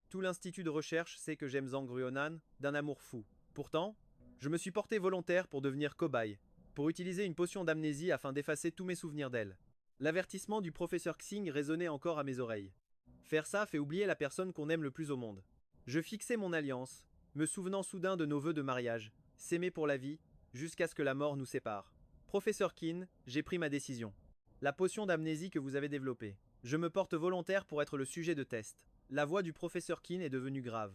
Tout l'institut de recherche sait que j'aime Zhang Ruonan d'un amour fou. Pourtant, je me suis porté volontaire pour devenir cobaye, pour utiliser une potion d'amnésie afin d'effacer tous mes souvenirs d'elle. L'avertissement du professeur Xing résonnait encore à mes oreilles. Faire ça fait oublier la personne qu'on aime le plus au monde. Je fixai mon alliance, me souvenant soudain de nos vœux de mariage, s'aimer pour la vie, jusqu'à ce que la mort nous sépare. Professeur Qin, j'ai pris ma décision. La potion d'amnésie que vous avez développée. Je me porte volontaire pour être le sujet de test. La voix du professeur Qin est devenue grave.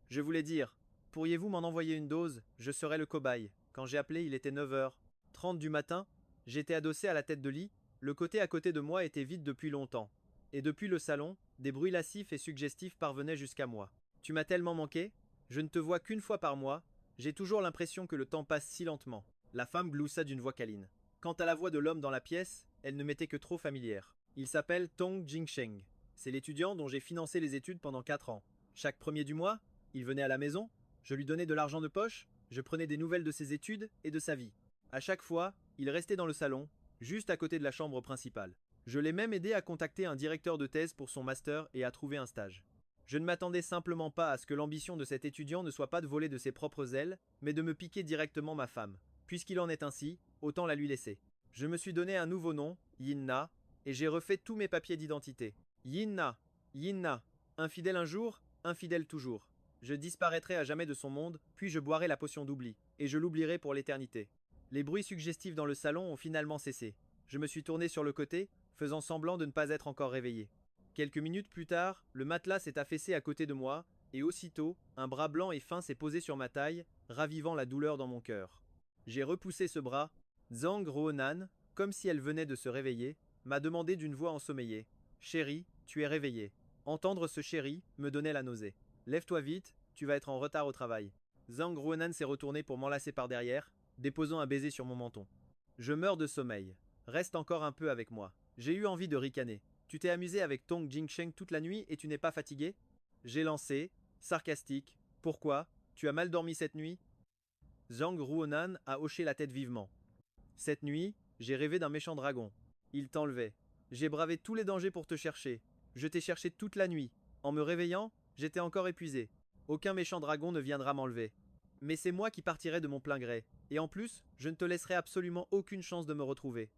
Je voulais dire, pourriez-vous m'en envoyer une dose? Je serai le cobaye. Quand j'ai appelé, il était 9h30 du matin. J'étais adossé à la tête de lit. Le côté à côté de moi était vide depuis longtemps. Et depuis le salon, des bruits lascifs et suggestifs parvenaient jusqu'à moi. Tu m'as tellement manqué? Je ne te vois qu'une fois par mois. J'ai toujours l'impression que le temps passe si lentement. La femme gloussa d'une voix câline. Quant à la voix de l'homme dans la pièce, elle ne m'était que trop familière. Il s'appelle Tong Jingsheng. C'est l'étudiant dont j'ai financé les études pendant 4 ans. Chaque premier du mois, il venait à la maison, je lui donnais de l'argent de poche, je prenais des nouvelles de ses études et de sa vie. À chaque fois, il restait dans le salon, juste à côté de la chambre principale. Je l'ai même aidé à contacter un directeur de thèse pour son master et à trouver un stage. Je ne m'attendais simplement pas à ce que l'ambition de cet étudiant ne soit pas de voler de ses propres ailes, mais de me piquer directement ma femme. Puisqu'il en est ainsi, autant la lui laisser. Je me suis donné un nouveau nom, Yinna, et j'ai refait tous mes papiers d'identité. Yinna, Yinna, infidèle un jour, infidèle toujours. Je disparaîtrai à jamais de son monde, puis je boirai la potion d'oubli, et je l'oublierai pour l'éternité. Les bruits suggestifs dans le salon ont finalement cessé. Je me suis tourné sur le côté, faisant semblant de ne pas être encore réveillé. Quelques minutes plus tard, le matelas s'est affaissé à côté de moi, et aussitôt, un bras blanc et fin s'est posé sur ma taille, ravivant la douleur dans mon cœur. J'ai repoussé ce bras. Zhang Ruonan, comme si elle venait de se réveiller, m'a demandé d'une voix ensommeillée. Chérie, tu es réveillée. Entendre ce chéri me donnait la nausée. Lève-toi vite, tu vas être en retard au travail. Zhang Ruonan s'est retourné pour m'enlacer par derrière, déposant un baiser sur mon menton. Je meurs de sommeil. Reste encore un peu avec moi. J'ai eu envie de ricaner. Tu t'es amusé avec Tong Jingsheng toute la nuit et tu n'es pas fatigué? J'ai lancé, sarcastique. Pourquoi? Tu as mal dormi cette nuit? Zhang Ruonan a hoché la tête vivement. Cette nuit, j'ai rêvé d'un méchant dragon. Il t'enlevait. J'ai bravé tous les dangers pour te chercher. Je t'ai cherché toute la nuit. En me réveillant, j'étais encore épuisé. Aucun méchant dragon ne viendra m'enlever. Mais c'est moi qui partirai de mon plein gré. Et en plus, je ne te laisserai absolument aucune chance de me retrouver.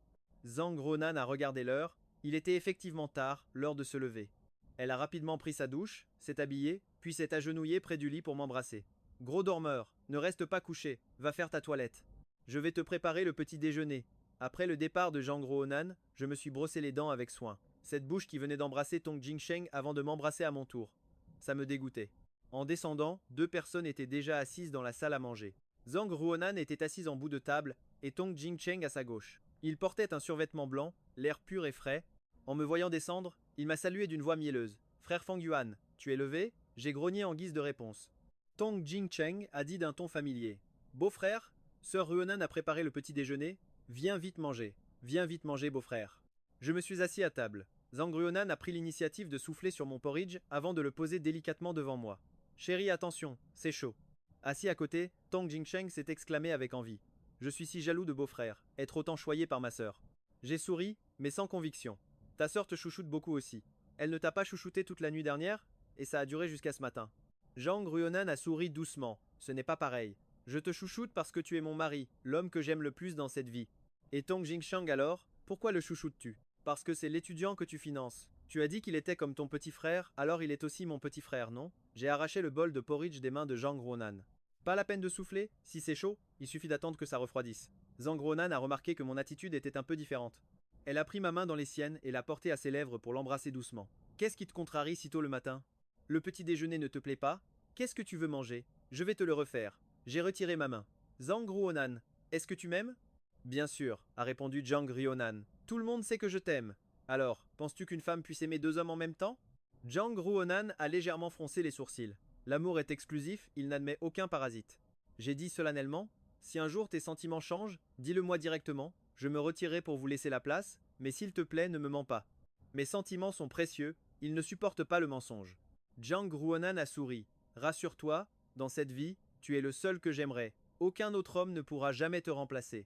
Zhang Ruonan a regardé l'heure. Il était effectivement tard, l'heure de se lever. Elle a rapidement pris sa douche, s'est habillée, puis s'est agenouillée près du lit pour m'embrasser. Gros dormeur, ne reste pas couché, va faire ta toilette. Je vais te préparer le petit déjeuner. Après le départ de Zhang Ruonan, je me suis brossé les dents avec soin. Cette bouche qui venait d'embrasser Tong Jingsheng avant de m'embrasser à mon tour. Ça me dégoûtait. En descendant, 2 personnes étaient déjà assises dans la salle à manger. Zhang Ruonan était assise en bout de table et Tong Jingsheng à sa gauche. Il portait un survêtement blanc, l'air pur et frais. En me voyant descendre, il m'a salué d'une voix mielleuse. Frère Fang Yuan, tu es levé? J'ai grogné en guise de réponse. Tong Jingsheng a dit d'un ton familier. Beau-frère, sœur Ruonan a préparé le petit déjeuner. Viens vite manger. Viens vite manger, beau-frère. Je me suis assis à table. Zhang Ruonan a pris l'initiative de souffler sur mon porridge avant de le poser délicatement devant moi. Chérie, attention, c'est chaud. Assis à côté, Tong Jingsheng s'est exclamé avec envie. Je suis si jaloux de beau-frère, être autant choyé par ma sœur. J'ai souri, mais sans conviction. Ta sœur te chouchoute beaucoup aussi. Elle ne t'a pas chouchouté toute la nuit dernière? Et ça a duré jusqu'à ce matin. Zhang Ruonan a souri doucement. Ce n'est pas pareil. Je te chouchoute parce que tu es mon mari, l'homme que j'aime le plus dans cette vie. Et Tong Jingsheng alors, pourquoi le chouchoutes-tu? Parce que c'est l'étudiant que tu finances. Tu as dit qu'il était comme ton petit frère, alors il est aussi mon petit frère, non? J'ai arraché le bol de porridge des mains de Zhang Ruonan. Pas la peine de souffler, si c'est chaud, il suffit d'attendre que ça refroidisse. Zhang Ruonan a remarqué que mon attitude était un peu différente. Elle a pris ma main dans les siennes et l'a portée à ses lèvres pour l'embrasser doucement. Qu'est-ce qui te contrarie si tôt le matin? Le petit déjeuner ne te plaît pas? Qu'est-ce que tu veux manger? Je vais te le refaire. J'ai retiré ma main. Zhang Ruonan, est-ce que tu m'aimes? Bien sûr, a répondu Zhang Ruonan. Tout le monde sait que je t'aime. Alors, penses-tu qu'une femme puisse aimer 2 hommes en même temps? Zhang Ruonan a légèrement froncé les sourcils. L'amour est exclusif, il n'admet aucun parasite. J'ai dit solennellement, si un jour tes sentiments changent, dis-le-moi directement, je me retirerai pour vous laisser la place, mais s'il te plaît, ne me mens pas. Mes sentiments sont précieux, ils ne supportent pas le mensonge. Zhang Ruonan a souri. Rassure-toi, dans cette vie, tu es le seul que j'aimerais. Aucun autre homme ne pourra jamais te remplacer.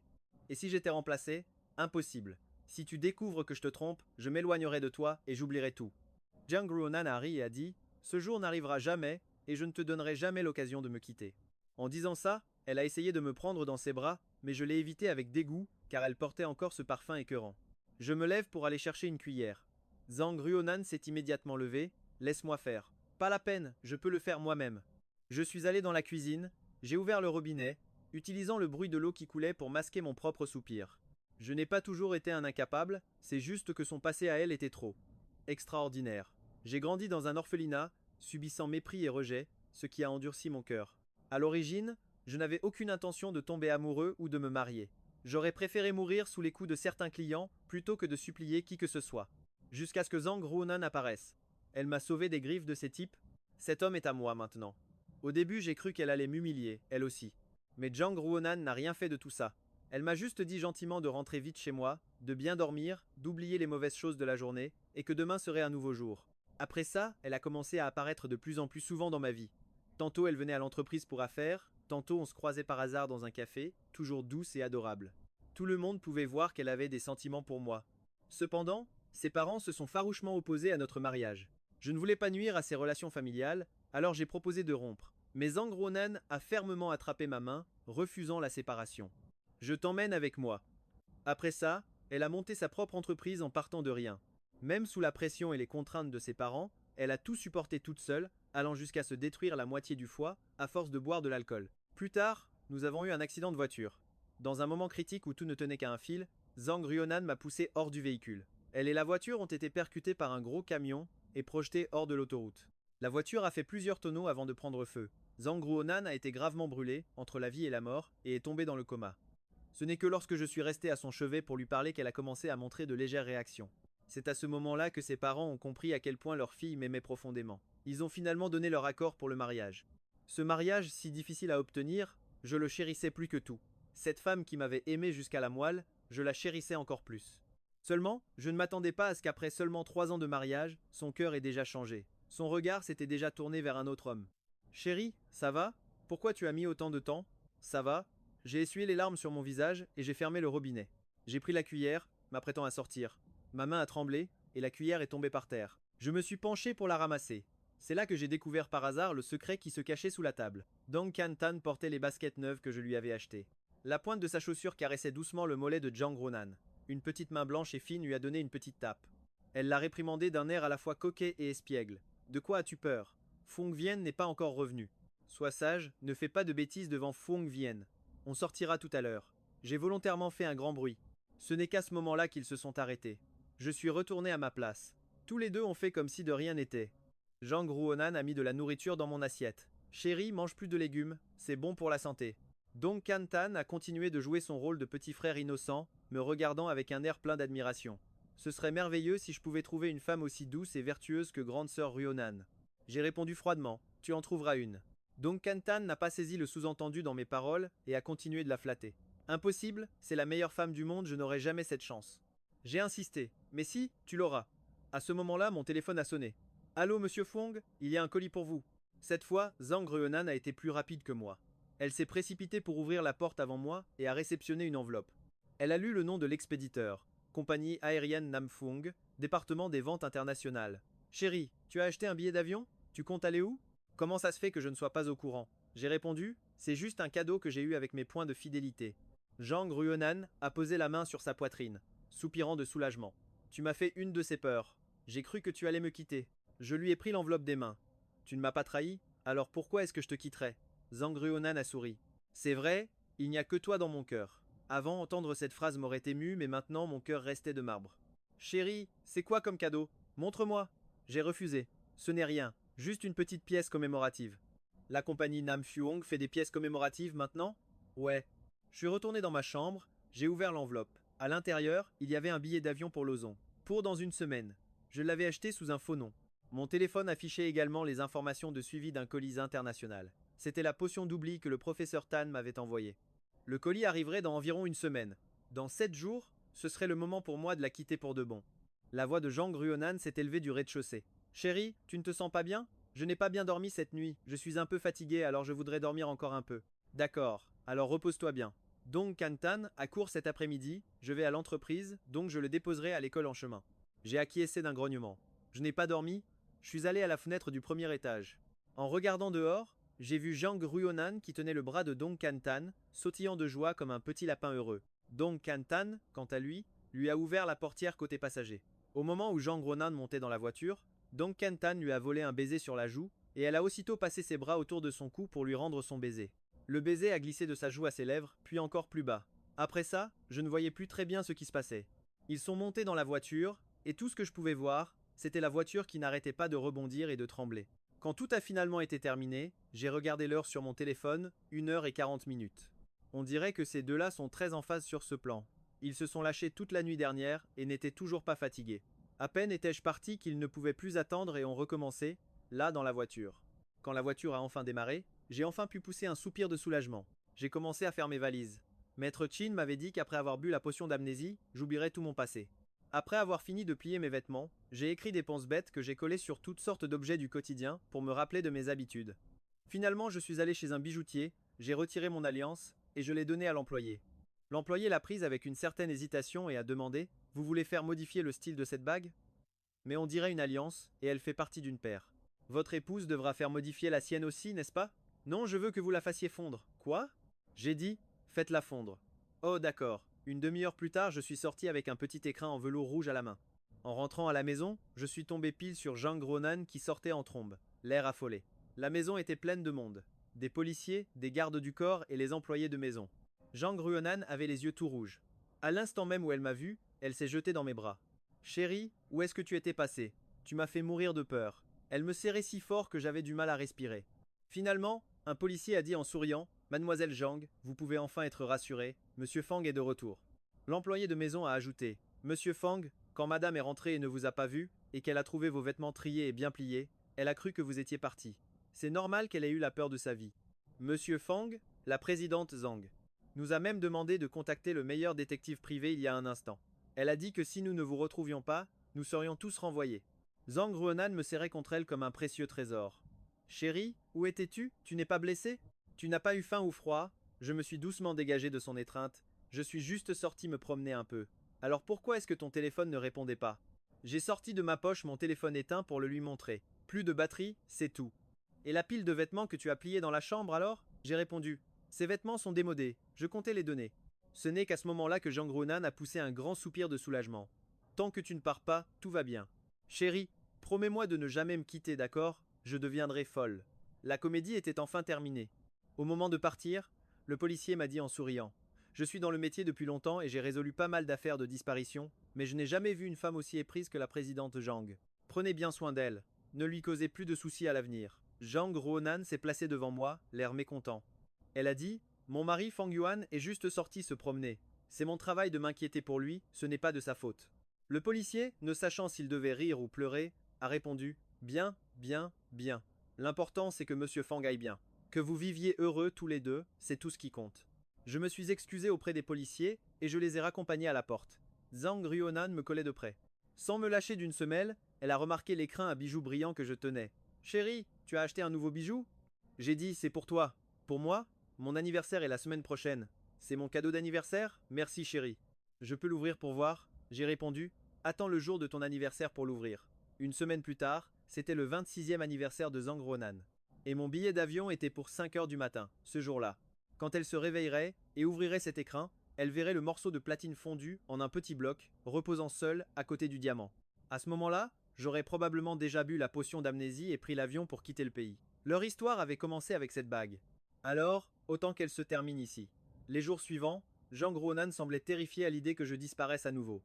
Et si j'étais remplacé? Impossible. Si tu découvres que je te trompe, je m'éloignerai de toi et j'oublierai tout. Zhang Ruonan a ri et a dit, Ce jour n'arrivera jamais, et je ne te donnerai jamais l'occasion de me quitter. En disant ça, elle a essayé de me prendre dans ses bras, mais je l'ai évité avec dégoût, car elle portait encore ce parfum écœurant. Je me lève pour aller chercher une cuillère. Zhang Ruonan s'est immédiatement levé. Laisse-moi faire. Pas la peine, je peux le faire moi-même. Je suis allé dans la cuisine, j'ai ouvert le robinet, utilisant le bruit de l'eau qui coulait pour masquer mon propre soupir. Je n'ai pas toujours été un incapable, c'est juste que son passé à elle était trop extraordinaire. J'ai grandi dans un orphelinat, subissant mépris et rejet, ce qui a endurci mon cœur. À l'origine, je n'avais aucune intention de tomber amoureux ou de me marier. J'aurais préféré mourir sous les coups de certains clients plutôt que de supplier qui que ce soit. Jusqu'à ce que Zhang Ruonan apparaisse. Elle m'a sauvé des griffes de ces types. Cet homme est à moi maintenant. Au début, j'ai cru qu'elle allait m'humilier, elle aussi. Mais Zhang Ruonan n'a rien fait de tout ça. Elle m'a juste dit gentiment de rentrer vite chez moi, de bien dormir, d'oublier les mauvaises choses de la journée, et que demain serait un nouveau jour. Après ça, elle a commencé à apparaître de plus en plus souvent dans ma vie. Tantôt elle venait à l'entreprise pour affaires, tantôt on se croisait par hasard dans un café, toujours douce et adorable. Tout le monde pouvait voir qu'elle avait des sentiments pour moi. Cependant, ses parents se sont farouchement opposés à notre mariage. Je ne voulais pas nuire à ses relations familiales, alors j'ai proposé de rompre. Mais Zhang Ruonan a fermement attrapé ma main, refusant la séparation. Je t'emmène avec moi. Après ça, elle a monté sa propre entreprise en partant de rien. Même sous la pression et les contraintes de ses parents, elle a tout supporté toute seule, allant jusqu'à se détruire la moitié du foie à force de boire de l'alcool. Plus tard, nous avons eu un accident de voiture. Dans un moment critique où tout ne tenait qu'à un fil, Zhang Ruonan m'a poussé hors du véhicule. Elle et la voiture ont été percutées par un gros camion et projetées hors de l'autoroute. La voiture a fait plusieurs tonneaux avant de prendre feu. Zhang Ruonan a été gravement brûlée, entre la vie et la mort, et est tombée dans le coma. Ce n'est que lorsque je suis resté à son chevet pour lui parler qu'elle a commencé à montrer de légères réactions. C'est à ce moment-là que ses parents ont compris à quel point leur fille m'aimait profondément. Ils ont finalement donné leur accord pour le mariage. Ce mariage, si difficile à obtenir, je le chérissais plus que tout. Cette femme qui m'avait aimé jusqu'à la moelle, je la chérissais encore plus. Seulement, je ne m'attendais pas à ce qu'après seulement 3 ans de mariage, son cœur ait déjà changé. Son regard s'était déjà tourné vers un autre homme. Chérie, ça va? Pourquoi tu as mis autant de temps? Ça va? J'ai essuyé les larmes sur mon visage et j'ai fermé le robinet. J'ai pris la cuillère, m'apprêtant à sortir. Ma main a tremblé et la cuillère est tombée par terre. Je me suis penché pour la ramasser. C'est là que j'ai découvert par hasard le secret qui se cachait sous la table. Dong Kan-tan portait les baskets neuves que je lui avais achetées. La pointe de sa chaussure caressait doucement le mollet de Zhang Ruonan. Une petite main blanche et fine lui a donné une petite tape. Elle l'a réprimandé d'un air à la fois coquet et espiègle. De quoi as-tu peur? Fong Vien n'est pas encore revenu. Sois sage, ne fais pas de bêtises devant Fong Vien. On sortira tout à l'heure. J'ai volontairement fait un grand bruit. Ce n'est qu'à ce moment-là qu'ils se sont arrêtés. Je suis retourné à ma place. Tous les deux ont fait comme si de rien n'était. Zhang Ruonan a mis de la nourriture dans mon assiette. Chérie, mange plus de légumes, c'est bon pour la santé. Dong Kan-tan a continué de jouer son rôle de petit frère innocent, me regardant avec un air plein d'admiration. Ce serait merveilleux si je pouvais trouver une femme aussi douce et vertueuse que grande sœur Ruonan. J'ai répondu froidement, tu en trouveras une. Dong Kan-tan n'a pas saisi le sous-entendu dans mes paroles et a continué de la flatter. Impossible, c'est la meilleure femme du monde, je n'aurai jamais cette chance. J'ai insisté, mais si, tu l'auras. À ce moment-là, mon téléphone a sonné. Allô, monsieur Fong, il y a un colis pour vous. Cette fois, Zhang Ruonan a été plus rapide que moi. Elle s'est précipitée pour ouvrir la porte avant moi et a réceptionné une enveloppe. Elle a lu le nom de l'expéditeur, compagnie aérienne Namfung, département des ventes internationales. Chérie, tu as acheté un billet d'avion? Tu comptes aller où? Comment ça se fait que je ne sois pas au courant? J'ai répondu, c'est juste un cadeau que j'ai eu avec mes points de fidélité. Zhang Ruonan a posé la main sur sa poitrine, soupirant de soulagement. Tu m'as fait une de ces peurs. J'ai cru que tu allais me quitter. Je lui ai pris l'enveloppe des mains. Tu ne m'as pas trahi? Alors pourquoi est-ce que je te quitterais? Zhang Ruonan a souri. C'est vrai, il n'y a que toi dans mon cœur. Avant, entendre cette phrase m'aurait ému, mais maintenant mon cœur restait de marbre. Chérie, c'est quoi comme cadeau? Montre-moi. J'ai refusé. Ce n'est rien, juste une petite pièce commémorative. La compagnie Nam Fuong fait des pièces commémoratives maintenant? Ouais. Je suis retourné dans ma chambre, j'ai ouvert l'enveloppe. À l'intérieur, il y avait un billet d'avion pour Lozon. Pour dans une semaine. Je l'avais acheté sous un faux nom. Mon téléphone affichait également les informations de suivi d'un colis international. C'était la potion d'oubli que le professeur Tan m'avait envoyée. Le colis arriverait dans environ une semaine. Dans 7 jours, ce serait le moment pour moi de la quitter pour de bon. La voix de Zhang Ruonan s'est élevée du rez-de-chaussée. Chérie, tu ne te sens pas bien? Je n'ai pas bien dormi cette nuit, je suis un peu fatigué alors je voudrais dormir encore un peu. D'accord, alors repose-toi bien. Dong Kan-tan a cours cet après-midi, je vais à l'entreprise, donc je le déposerai à l'école en chemin. J'ai acquiescé d'un grognement. Je n'ai pas dormi? Je suis allé à la fenêtre du premier étage. En regardant dehors, j'ai vu Zhang Ruonan qui tenait le bras de Dong Kantan, sautillant de joie comme un petit lapin heureux. Dong Kantan, quant à lui a ouvert la portière côté passager. Au moment où Zhang Ruonan montait dans la voiture, Dong Kantan lui a volé un baiser sur la joue, et elle a aussitôt passé ses bras autour de son cou pour lui rendre son baiser. Le baiser a glissé de sa joue à ses lèvres, puis encore plus bas. Après ça, je ne voyais plus très bien ce qui se passait. Ils sont montés dans la voiture, et tout ce que je pouvais voir, c'était la voiture qui n'arrêtait pas de rebondir et de trembler. Quand tout a finalement été terminé, j'ai regardé l'heure sur mon téléphone, 1h40. On dirait que ces deux-là sont très en phase sur ce plan. Ils se sont lâchés toute la nuit dernière et n'étaient toujours pas fatigués. À peine étais-je parti qu'ils ne pouvaient plus attendre et ont recommencé, là dans la voiture. Quand la voiture a enfin démarré, j'ai enfin pu pousser un soupir de soulagement. J'ai commencé à faire mes valises. Maître Chin m'avait dit qu'après avoir bu la potion d'amnésie, j'oublierais tout mon passé. Après avoir fini de plier mes vêtements, j'ai écrit des pense-bêtes que j'ai collées sur toutes sortes d'objets du quotidien pour me rappeler de mes habitudes. Finalement, je suis allé chez un bijoutier, j'ai retiré mon alliance et je l'ai donnée à l'employé. L'employé l'a prise avec une certaine hésitation et a demandé: Vous voulez faire modifier le style de cette bague? Mais on dirait une alliance et elle fait partie d'une paire. Votre épouse devra faire modifier la sienne aussi, n'est-ce pas? Non, je veux que vous la fassiez fondre. Quoi? J'ai dit: Faites-la fondre. Oh, d'accord. Une demi-heure plus tard, je suis sorti avec un petit écrin en velours rouge à la main. En rentrant à la maison, je suis tombé pile sur Zhang Ruonan qui sortait en trombe, l'air affolé. La maison était pleine de monde. Des policiers, des gardes du corps et les employés de maison. Zhang Ruonan avait les yeux tout rouges. À l'instant même où elle m'a vu, elle s'est jetée dans mes bras. Chérie, où est-ce que tu étais passée? Tu m'as fait mourir de peur. Elle me serrait si fort que j'avais du mal à respirer. Finalement, un policier a dit en souriant: Mademoiselle Zhang, vous pouvez enfin être rassurée, Monsieur Fang est de retour. L'employé de maison a ajouté: Monsieur Fang, quand madame est rentrée et ne vous a pas vu, et qu'elle a trouvé vos vêtements triés et bien pliés, elle a cru que vous étiez parti. C'est normal qu'elle ait eu la peur de sa vie. Monsieur Fang, la présidente Zhang, nous a même demandé de contacter le meilleur détective privé il y a un instant. Elle a dit que si nous ne vous retrouvions pas, nous serions tous renvoyés. Zhang Ruonan me serrait contre elle comme un précieux trésor. Chérie, où étais-tu? Tu n'es pas blessée? Tu n'as pas eu faim ou froid? Je me suis doucement dégagé de son étreinte. Je suis juste sorti me promener un peu. Alors pourquoi est-ce que ton téléphone ne répondait pas? J'ai sorti de ma poche mon téléphone éteint pour le lui montrer. Plus de batterie, c'est tout. Et la pile de vêtements que tu as pliés dans la chambre alors? J'ai répondu: Ces vêtements sont démodés, je comptais les donner. Ce n'est qu'à ce moment-là que Zhang Ruonan a poussé un grand soupir de soulagement. Tant que tu ne pars pas, tout va bien. Chérie, promets-moi de ne jamais me quitter, d'accord? Je deviendrai folle. La comédie était enfin terminée. Au moment de partir, le policier m'a dit en souriant: Je suis dans le métier depuis longtemps et j'ai résolu pas mal d'affaires de disparition, mais je n'ai jamais vu une femme aussi éprise que la présidente Zhang. Prenez bien soin d'elle. Ne lui causez plus de soucis à l'avenir. Zhang Ruonan s'est placée devant moi, l'air mécontent. Elle a dit: Mon mari Fang Yuan est juste sorti se promener. C'est mon travail de m'inquiéter pour lui, ce n'est pas de sa faute. Le policier, ne sachant s'il devait rire ou pleurer, a répondu: Bien, bien, bien. L'important c'est que Monsieur Fang aille bien. Que vous viviez heureux tous les deux, c'est tout ce qui compte. Je me suis excusé auprès des policiers et je les ai raccompagnés à la porte. Zhang Ruonan me collait de près. Sans me lâcher d'une semelle, elle a remarqué l'écrin à bijoux brillants que je tenais. Chérie, tu as acheté un nouveau bijou? J'ai dit: C'est pour toi. Pour moi? Mon anniversaire est la semaine prochaine. C'est mon cadeau d'anniversaire? Merci chérie. Je peux l'ouvrir pour voir? J'ai répondu: Attends le jour de ton anniversaire pour l'ouvrir. Une semaine plus tard, c'était le 26e anniversaire de Zhang Ruonan. Et mon billet d'avion était pour 5 heures du matin, ce jour-là. Quand elle se réveillerait et ouvrirait cet écrin, elle verrait le morceau de platine fondu en un petit bloc, reposant seul à côté du diamant. À ce moment-là, j'aurais probablement déjà bu la potion d'amnésie et pris l'avion pour quitter le pays. Leur histoire avait commencé avec cette bague. Alors, autant qu'elle se termine ici. Les jours suivants, Zhang Ruonan semblait terrifiée à l'idée que je disparaisse à nouveau.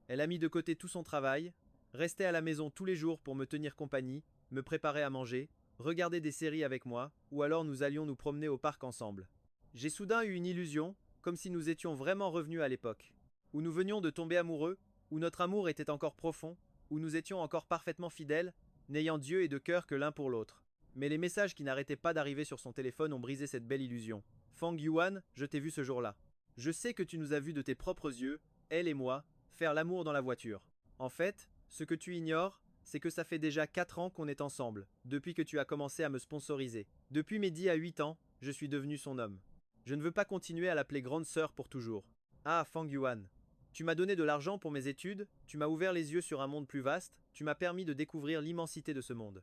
Elle a mis de côté tout son travail, restait à la maison tous les jours pour me tenir compagnie, me préparer à manger, regarder des séries avec moi, ou alors nous allions nous promener au parc ensemble. J'ai soudain eu une illusion, comme si nous étions vraiment revenus à l'époque, où nous venions de tomber amoureux, où notre amour était encore profond, où nous étions encore parfaitement fidèles, n'ayant d'yeux et de cœur que l'un pour l'autre. Mais les messages qui n'arrêtaient pas d'arriver sur son téléphone ont brisé cette belle illusion. Fang Yuan, je t'ai vu ce jour-là. Je sais que tu nous as vus de tes propres yeux, elle et moi, faire l'amour dans la voiture. En fait, ce que tu ignores, c'est que ça fait déjà 4 ans qu'on est ensemble, depuis que tu as commencé à me sponsoriser. Depuis mes 10 à 8 ans, je suis devenu son homme. Je ne veux pas continuer à l'appeler grande sœur pour toujours. Ah, Fang Yuan, tu m'as donné de l'argent pour mes études, tu m'as ouvert les yeux sur un monde plus vaste, tu m'as permis de découvrir l'immensité de ce monde.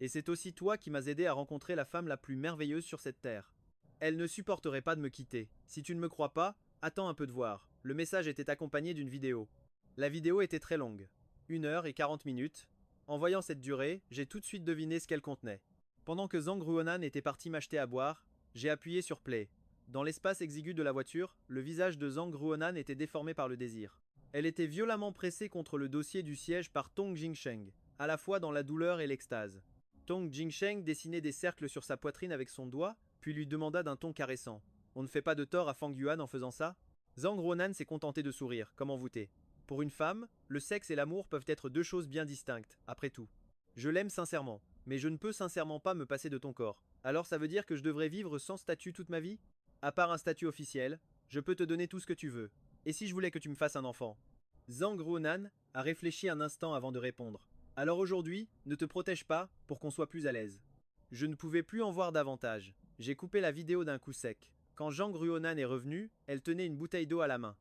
Et c'est aussi toi qui m'as aidé à rencontrer la femme la plus merveilleuse sur cette terre. Elle ne supporterait pas de me quitter. Si tu ne me crois pas, attends un peu de voir. Le message était accompagné d'une vidéo. La vidéo était très longue. 1 h 40 minutes. En voyant cette durée, j'ai tout de suite deviné ce qu'elle contenait. Pendant que Zhang Ruonan était parti m'acheter à boire, j'ai appuyé sur play. Dans l'espace exigu de la voiture, le visage de Zhang Ruonan était déformé par le désir. Elle était violemment pressée contre le dossier du siège par Tong Jingsheng, à la fois dans la douleur et l'extase. Tong Jingsheng dessinait des cercles sur sa poitrine avec son doigt, puis lui demanda d'un ton caressant. On ne fait pas de tort à Fang Yuan en faisant ça? Zhang Ruonan s'est contenté de sourire, comme envoûté. Pour une femme, le sexe et l'amour peuvent être deux choses bien distinctes, après tout. Je l'aime sincèrement, mais je ne peux sincèrement pas me passer de ton corps. Alors ça veut dire que je devrais vivre sans statut toute ma vie? À part un statut officiel, je peux te donner tout ce que tu veux. Et si je voulais que tu me fasses un enfant? Zhang Ruonan a réfléchi un instant avant de répondre. Alors aujourd'hui, ne te protège pas pour qu'on soit plus à l'aise. Je ne pouvais plus en voir davantage. J'ai coupé la vidéo d'un coup sec. Quand Zhang Ruonan est revenue, elle tenait une bouteille d'eau à la main.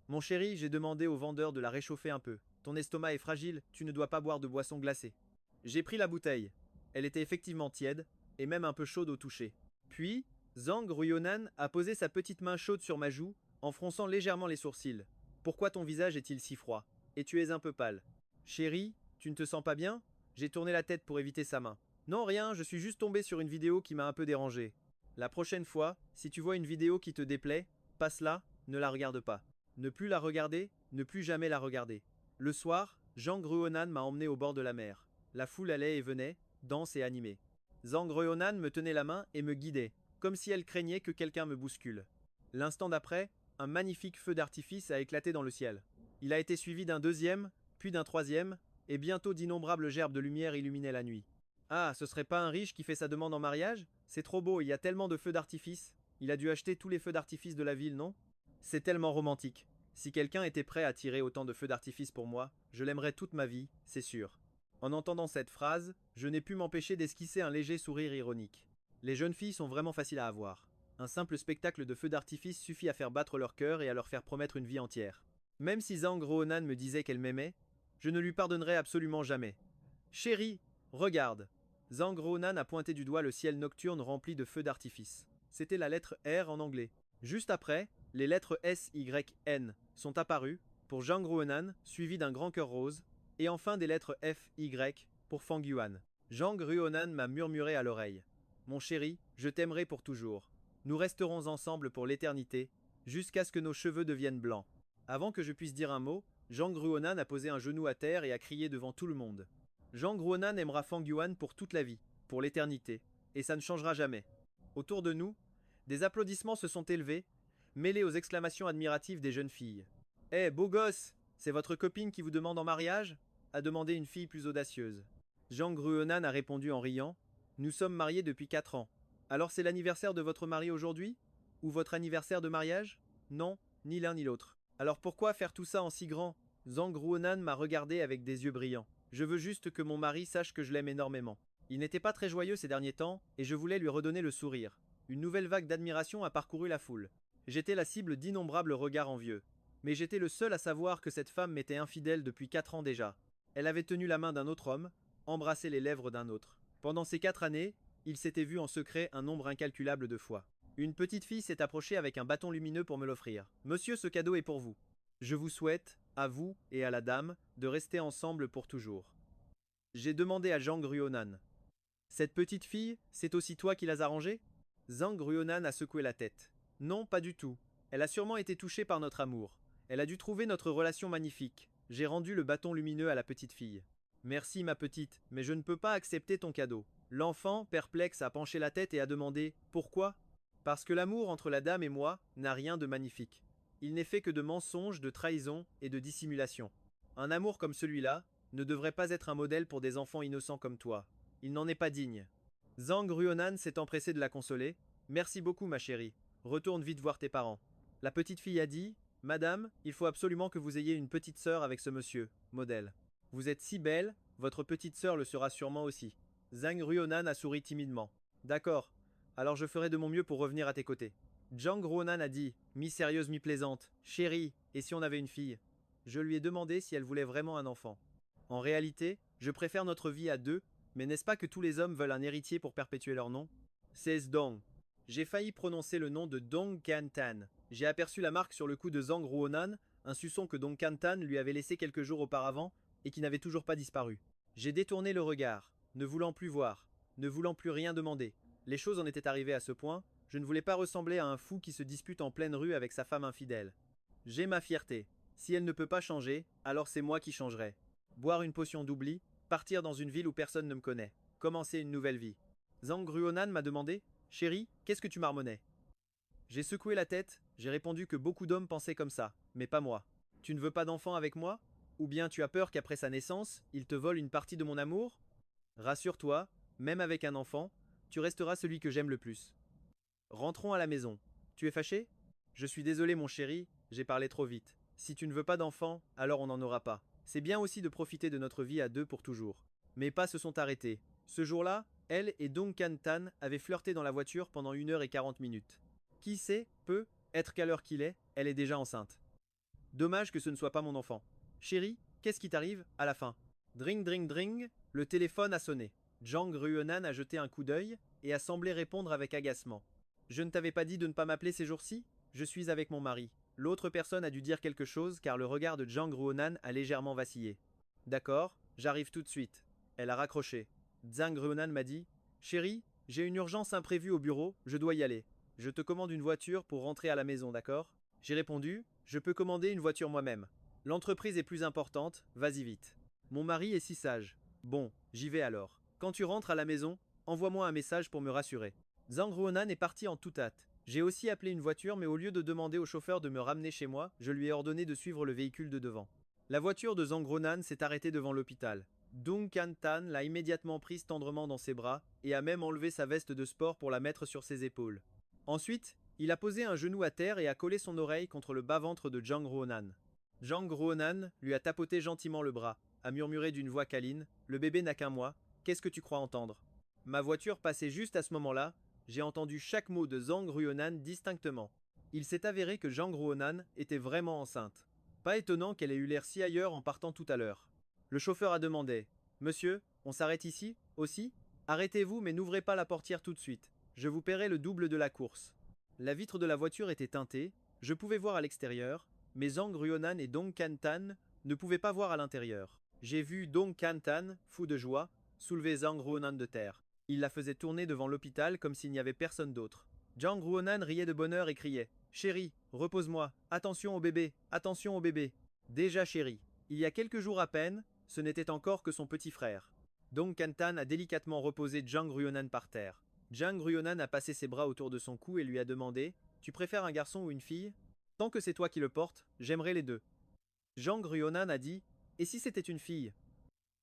Mon chéri, j'ai demandé au vendeur de la réchauffer un peu. Ton estomac est fragile, tu ne dois pas boire de boisson glacée. J'ai pris la bouteille. Elle était effectivement tiède, et même un peu chaude au toucher. Puis, Zhang Ruonan a posé sa petite main chaude sur ma joue, en fronçant légèrement les sourcils. Pourquoi ton visage est-il si froid? Et tu es un peu pâle. Chéri, tu ne te sens pas bien? J'ai tourné la tête pour éviter sa main. Non, rien, je suis juste tombé sur une vidéo qui m'a un peu dérangé. La prochaine fois, si tu vois une vidéo qui te déplaît, passe-la, ne la regarde pas. Ne plus la regarder, ne plus jamais la regarder. Le soir, Zhang Ruonan m'a emmené au bord de la mer. La foule allait et venait, dense et animée. Zhang Ruonan me tenait la main et me guidait, comme si elle craignait que quelqu'un me bouscule. L'instant d'après, un magnifique feu d'artifice a éclaté dans le ciel. Il a été suivi d'un deuxième, puis d'un troisième, et bientôt d'innombrables gerbes de lumière illuminaient la nuit. Ah, ce serait pas un riche qui fait sa demande en mariage? C'est trop beau, il y a tellement de feux d'artifice. Il a dû acheter tous les feux d'artifice de la ville, non? C'est tellement romantique. Si quelqu'un était prêt à tirer autant de feux d'artifice pour moi, je l'aimerais toute ma vie, c'est sûr. En entendant cette phrase, je n'ai pu m'empêcher d'esquisser un léger sourire ironique. Les jeunes filles sont vraiment faciles à avoir. Un simple spectacle de feux d'artifice suffit à faire battre leur cœur et à leur faire promettre une vie entière. Même si Zhang Ruonan me disait qu'elle m'aimait, je ne lui pardonnerai absolument jamais. Chérie, regarde. Zhang Ruonan a pointé du doigt le ciel nocturne rempli de feux d'artifice. C'était la lettre R en anglais. Juste après, les lettres S, Y, N sont apparues pour Zhang Ruonan, suivies d'un grand cœur rose, et enfin des lettres F, Y pour Fang Yuan. Zhang Ruonan m'a murmuré à l'oreille. Mon chéri, je t'aimerai pour toujours. Nous resterons ensemble pour l'éternité, jusqu'à ce que nos cheveux deviennent blancs. Avant que je puisse dire un mot, Zhang Ruonan a posé un genou à terre et a crié devant tout le monde. Zhang Ruonan aimera Fang Yuan pour toute la vie, pour l'éternité, et ça ne changera jamais. Autour de nous, des applaudissements se sont élevés, mêlés aux exclamations admiratives des jeunes filles. Eh, beau gosse, c'est votre copine qui vous demande en mariage? A demandé une fille plus audacieuse. Zhang Ruonan a répondu en riant. Nous sommes mariés depuis 4 ans. Alors c'est l'anniversaire de votre mari aujourd'hui? Ou votre anniversaire de mariage? Non, ni l'un ni l'autre. Alors pourquoi faire tout ça en si grand? Zhang Ruonan m'a regardé avec des yeux brillants. Je veux juste que mon mari sache que je l'aime énormément. Il n'était pas très joyeux ces derniers temps, et je voulais lui redonner le sourire. Une nouvelle vague d'admiration a parcouru la foule. J'étais la cible d'innombrables regards envieux. Mais j'étais le seul à savoir que cette femme m'était infidèle depuis 4 ans déjà. Elle avait tenu la main d'un autre homme, embrassé les lèvres d'un autre. Pendant ces 4 années, il s'était vu en secret un nombre incalculable de fois. Une petite fille s'est approchée avec un bâton lumineux pour me l'offrir. Monsieur, ce cadeau est pour vous. Je vous souhaite, à vous et à la dame, de rester ensemble pour toujours. J'ai demandé à Zhang Ruonan. Cette petite fille, c'est aussi toi qui l'as arrangée? Zhang Ruonan a secoué la tête. Non, pas du tout. Elle a sûrement été touchée par notre amour. Elle a dû trouver notre relation magnifique. J'ai rendu le bâton lumineux à la petite fille. Merci ma petite, mais je ne peux pas accepter ton cadeau. L'enfant, perplexe, a penché la tête et a demandé « Pourquoi ?» Parce que l'amour entre la dame et moi n'a rien de magnifique. Il n'est fait que de mensonges, de trahisons et de dissimulation. Un amour comme celui-là ne devrait pas être un modèle pour des enfants innocents comme toi. Il n'en est pas digne. Zhang Ruonan s'est empressé de la consoler. Merci beaucoup ma chérie. Retourne vite voir tes parents. La petite fille a dit « Madame, il faut absolument que vous ayez une petite sœur avec ce monsieur, modèle. Vous êtes si belle, votre petite sœur le sera sûrement aussi. » Zhang Ruonan a souri timidement. D'accord, alors je ferai de mon mieux pour revenir à tes côtés. Zhang Ruonan a dit, mi-sérieuse, mi-plaisante, chérie, et si on avait une fille? Je lui ai demandé si elle voulait vraiment un enfant. En réalité, je préfère notre vie à deux, mais n'est-ce pas que tous les hommes veulent un héritier pour perpétuer leur nom? C'est Dong. J'ai failli prononcer le nom de Dong Kantan. J'ai aperçu la marque sur le cou de Zhang Ruonan, un suçon que Dong Kantan lui avait laissé quelques jours auparavant et qui n'avait toujours pas disparu. J'ai détourné le regard, ne voulant plus voir, ne voulant plus rien demander. Les choses en étaient arrivées à ce point, je ne voulais pas ressembler à un fou qui se dispute en pleine rue avec sa femme infidèle. J'ai ma fierté. Si elle ne peut pas changer, alors c'est moi qui changerai. Boire une potion d'oubli, partir dans une ville où personne ne me connaît, commencer une nouvelle vie. Zhang Ruonan m'a demandé: Chérie, qu'est-ce que tu marmonnais? J'ai secoué la tête, j'ai répondu que beaucoup d'hommes pensaient comme ça, mais pas moi. Tu ne veux pas d'enfant avec moi? Ou bien tu as peur qu'après sa naissance, il te vole une partie de mon amour? Rassure-toi, même avec un enfant, tu resteras celui que j'aime le plus. Rentrons à la maison. Tu es fâché? Je suis désolé mon chéri, j'ai parlé trop vite. Si tu ne veux pas d'enfant, alors on n'en aura pas. C'est bien aussi de profiter de notre vie à deux pour toujours. Mes pas se sont arrêtés. Ce jour-là, elle et Dong Kan-tan avaient flirté dans la voiture pendant 1 h 40 minutes. Qui sait, être qu'à l'heure qu'il est, elle est déjà enceinte. Dommage que ce ne soit pas mon enfant. Chérie, qu'est-ce qui t'arrive à la fin? Dring dring dring, le téléphone a sonné. Zhang Ruonan a jeté un coup d'œil et a semblé répondre avec agacement. Je ne t'avais pas dit de ne pas m'appeler ces jours-ci? Je suis avec mon mari. L'autre personne a dû dire quelque chose car le regard de Zhang Ruonan a légèrement vacillé. D'accord, j'arrive tout de suite. Elle a raccroché. Zhang Ruonan m'a dit: Chérie, j'ai une urgence imprévue au bureau, je dois y aller. Je te commande une voiture pour rentrer à la maison, d'accord? J'ai répondu: Je peux commander une voiture moi-même. L'entreprise est plus importante, vas-y vite. Mon mari est si sage. Bon, j'y vais alors. Quand tu rentres à la maison, envoie-moi un message pour me rassurer. Zhang Ruonan est parti en toute hâte. J'ai aussi appelé une voiture, mais au lieu de demander au chauffeur de me ramener chez moi, je lui ai ordonné de suivre le véhicule de devant. La voiture de Zhang Ruonan s'est arrêtée devant l'hôpital. Dong Kan-tan l'a immédiatement prise tendrement dans ses bras et a même enlevé sa veste de sport pour la mettre sur ses épaules. Ensuite, il a posé un genou à terre et a collé son oreille contre le bas-ventre de Zhang Ruonan. Zhang Ruonan lui a tapoté gentiment le bras, a murmuré d'une voix câline: Le bébé n'a qu'un mois, qu'est-ce que tu crois entendre? Ma voiture passait juste à ce moment-là, j'ai entendu chaque mot de Zhang Ruonan distinctement. Il s'est avéré que Zhang Ruonan était vraiment enceinte. Pas étonnant qu'elle ait eu l'air si ailleurs en partant tout à l'heure. Le chauffeur a demandé: Monsieur, on s'arrête ici, aussi? Arrêtez-vous mais n'ouvrez pas la portière tout de suite. Je vous paierai le double de la course. La vitre de la voiture était teintée, je pouvais voir à l'extérieur, mais Zhang Ruonan et Dong Kan-tan ne pouvaient pas voir à l'intérieur. J'ai vu Dong Kan-tan, fou de joie, soulever Zhang Ruonan de terre. Il la faisait tourner devant l'hôpital comme s'il n'y avait personne d'autre. Zhang Ruonan riait de bonheur et criait: Chérie, repose-moi, attention au bébé, attention au bébé. Déjà chérie. Il y a quelques jours à peine, ce n'était encore que son petit frère. Dong Kan-tan a délicatement reposé Zhang Ruonan par terre. Zhang Ruonan a passé ses bras autour de son cou et lui a demandé: Tu préfères un garçon ou une fille? Tant que c'est toi qui le portes, j'aimerais les deux. Zhang Ruonan a dit: Et si c'était une fille?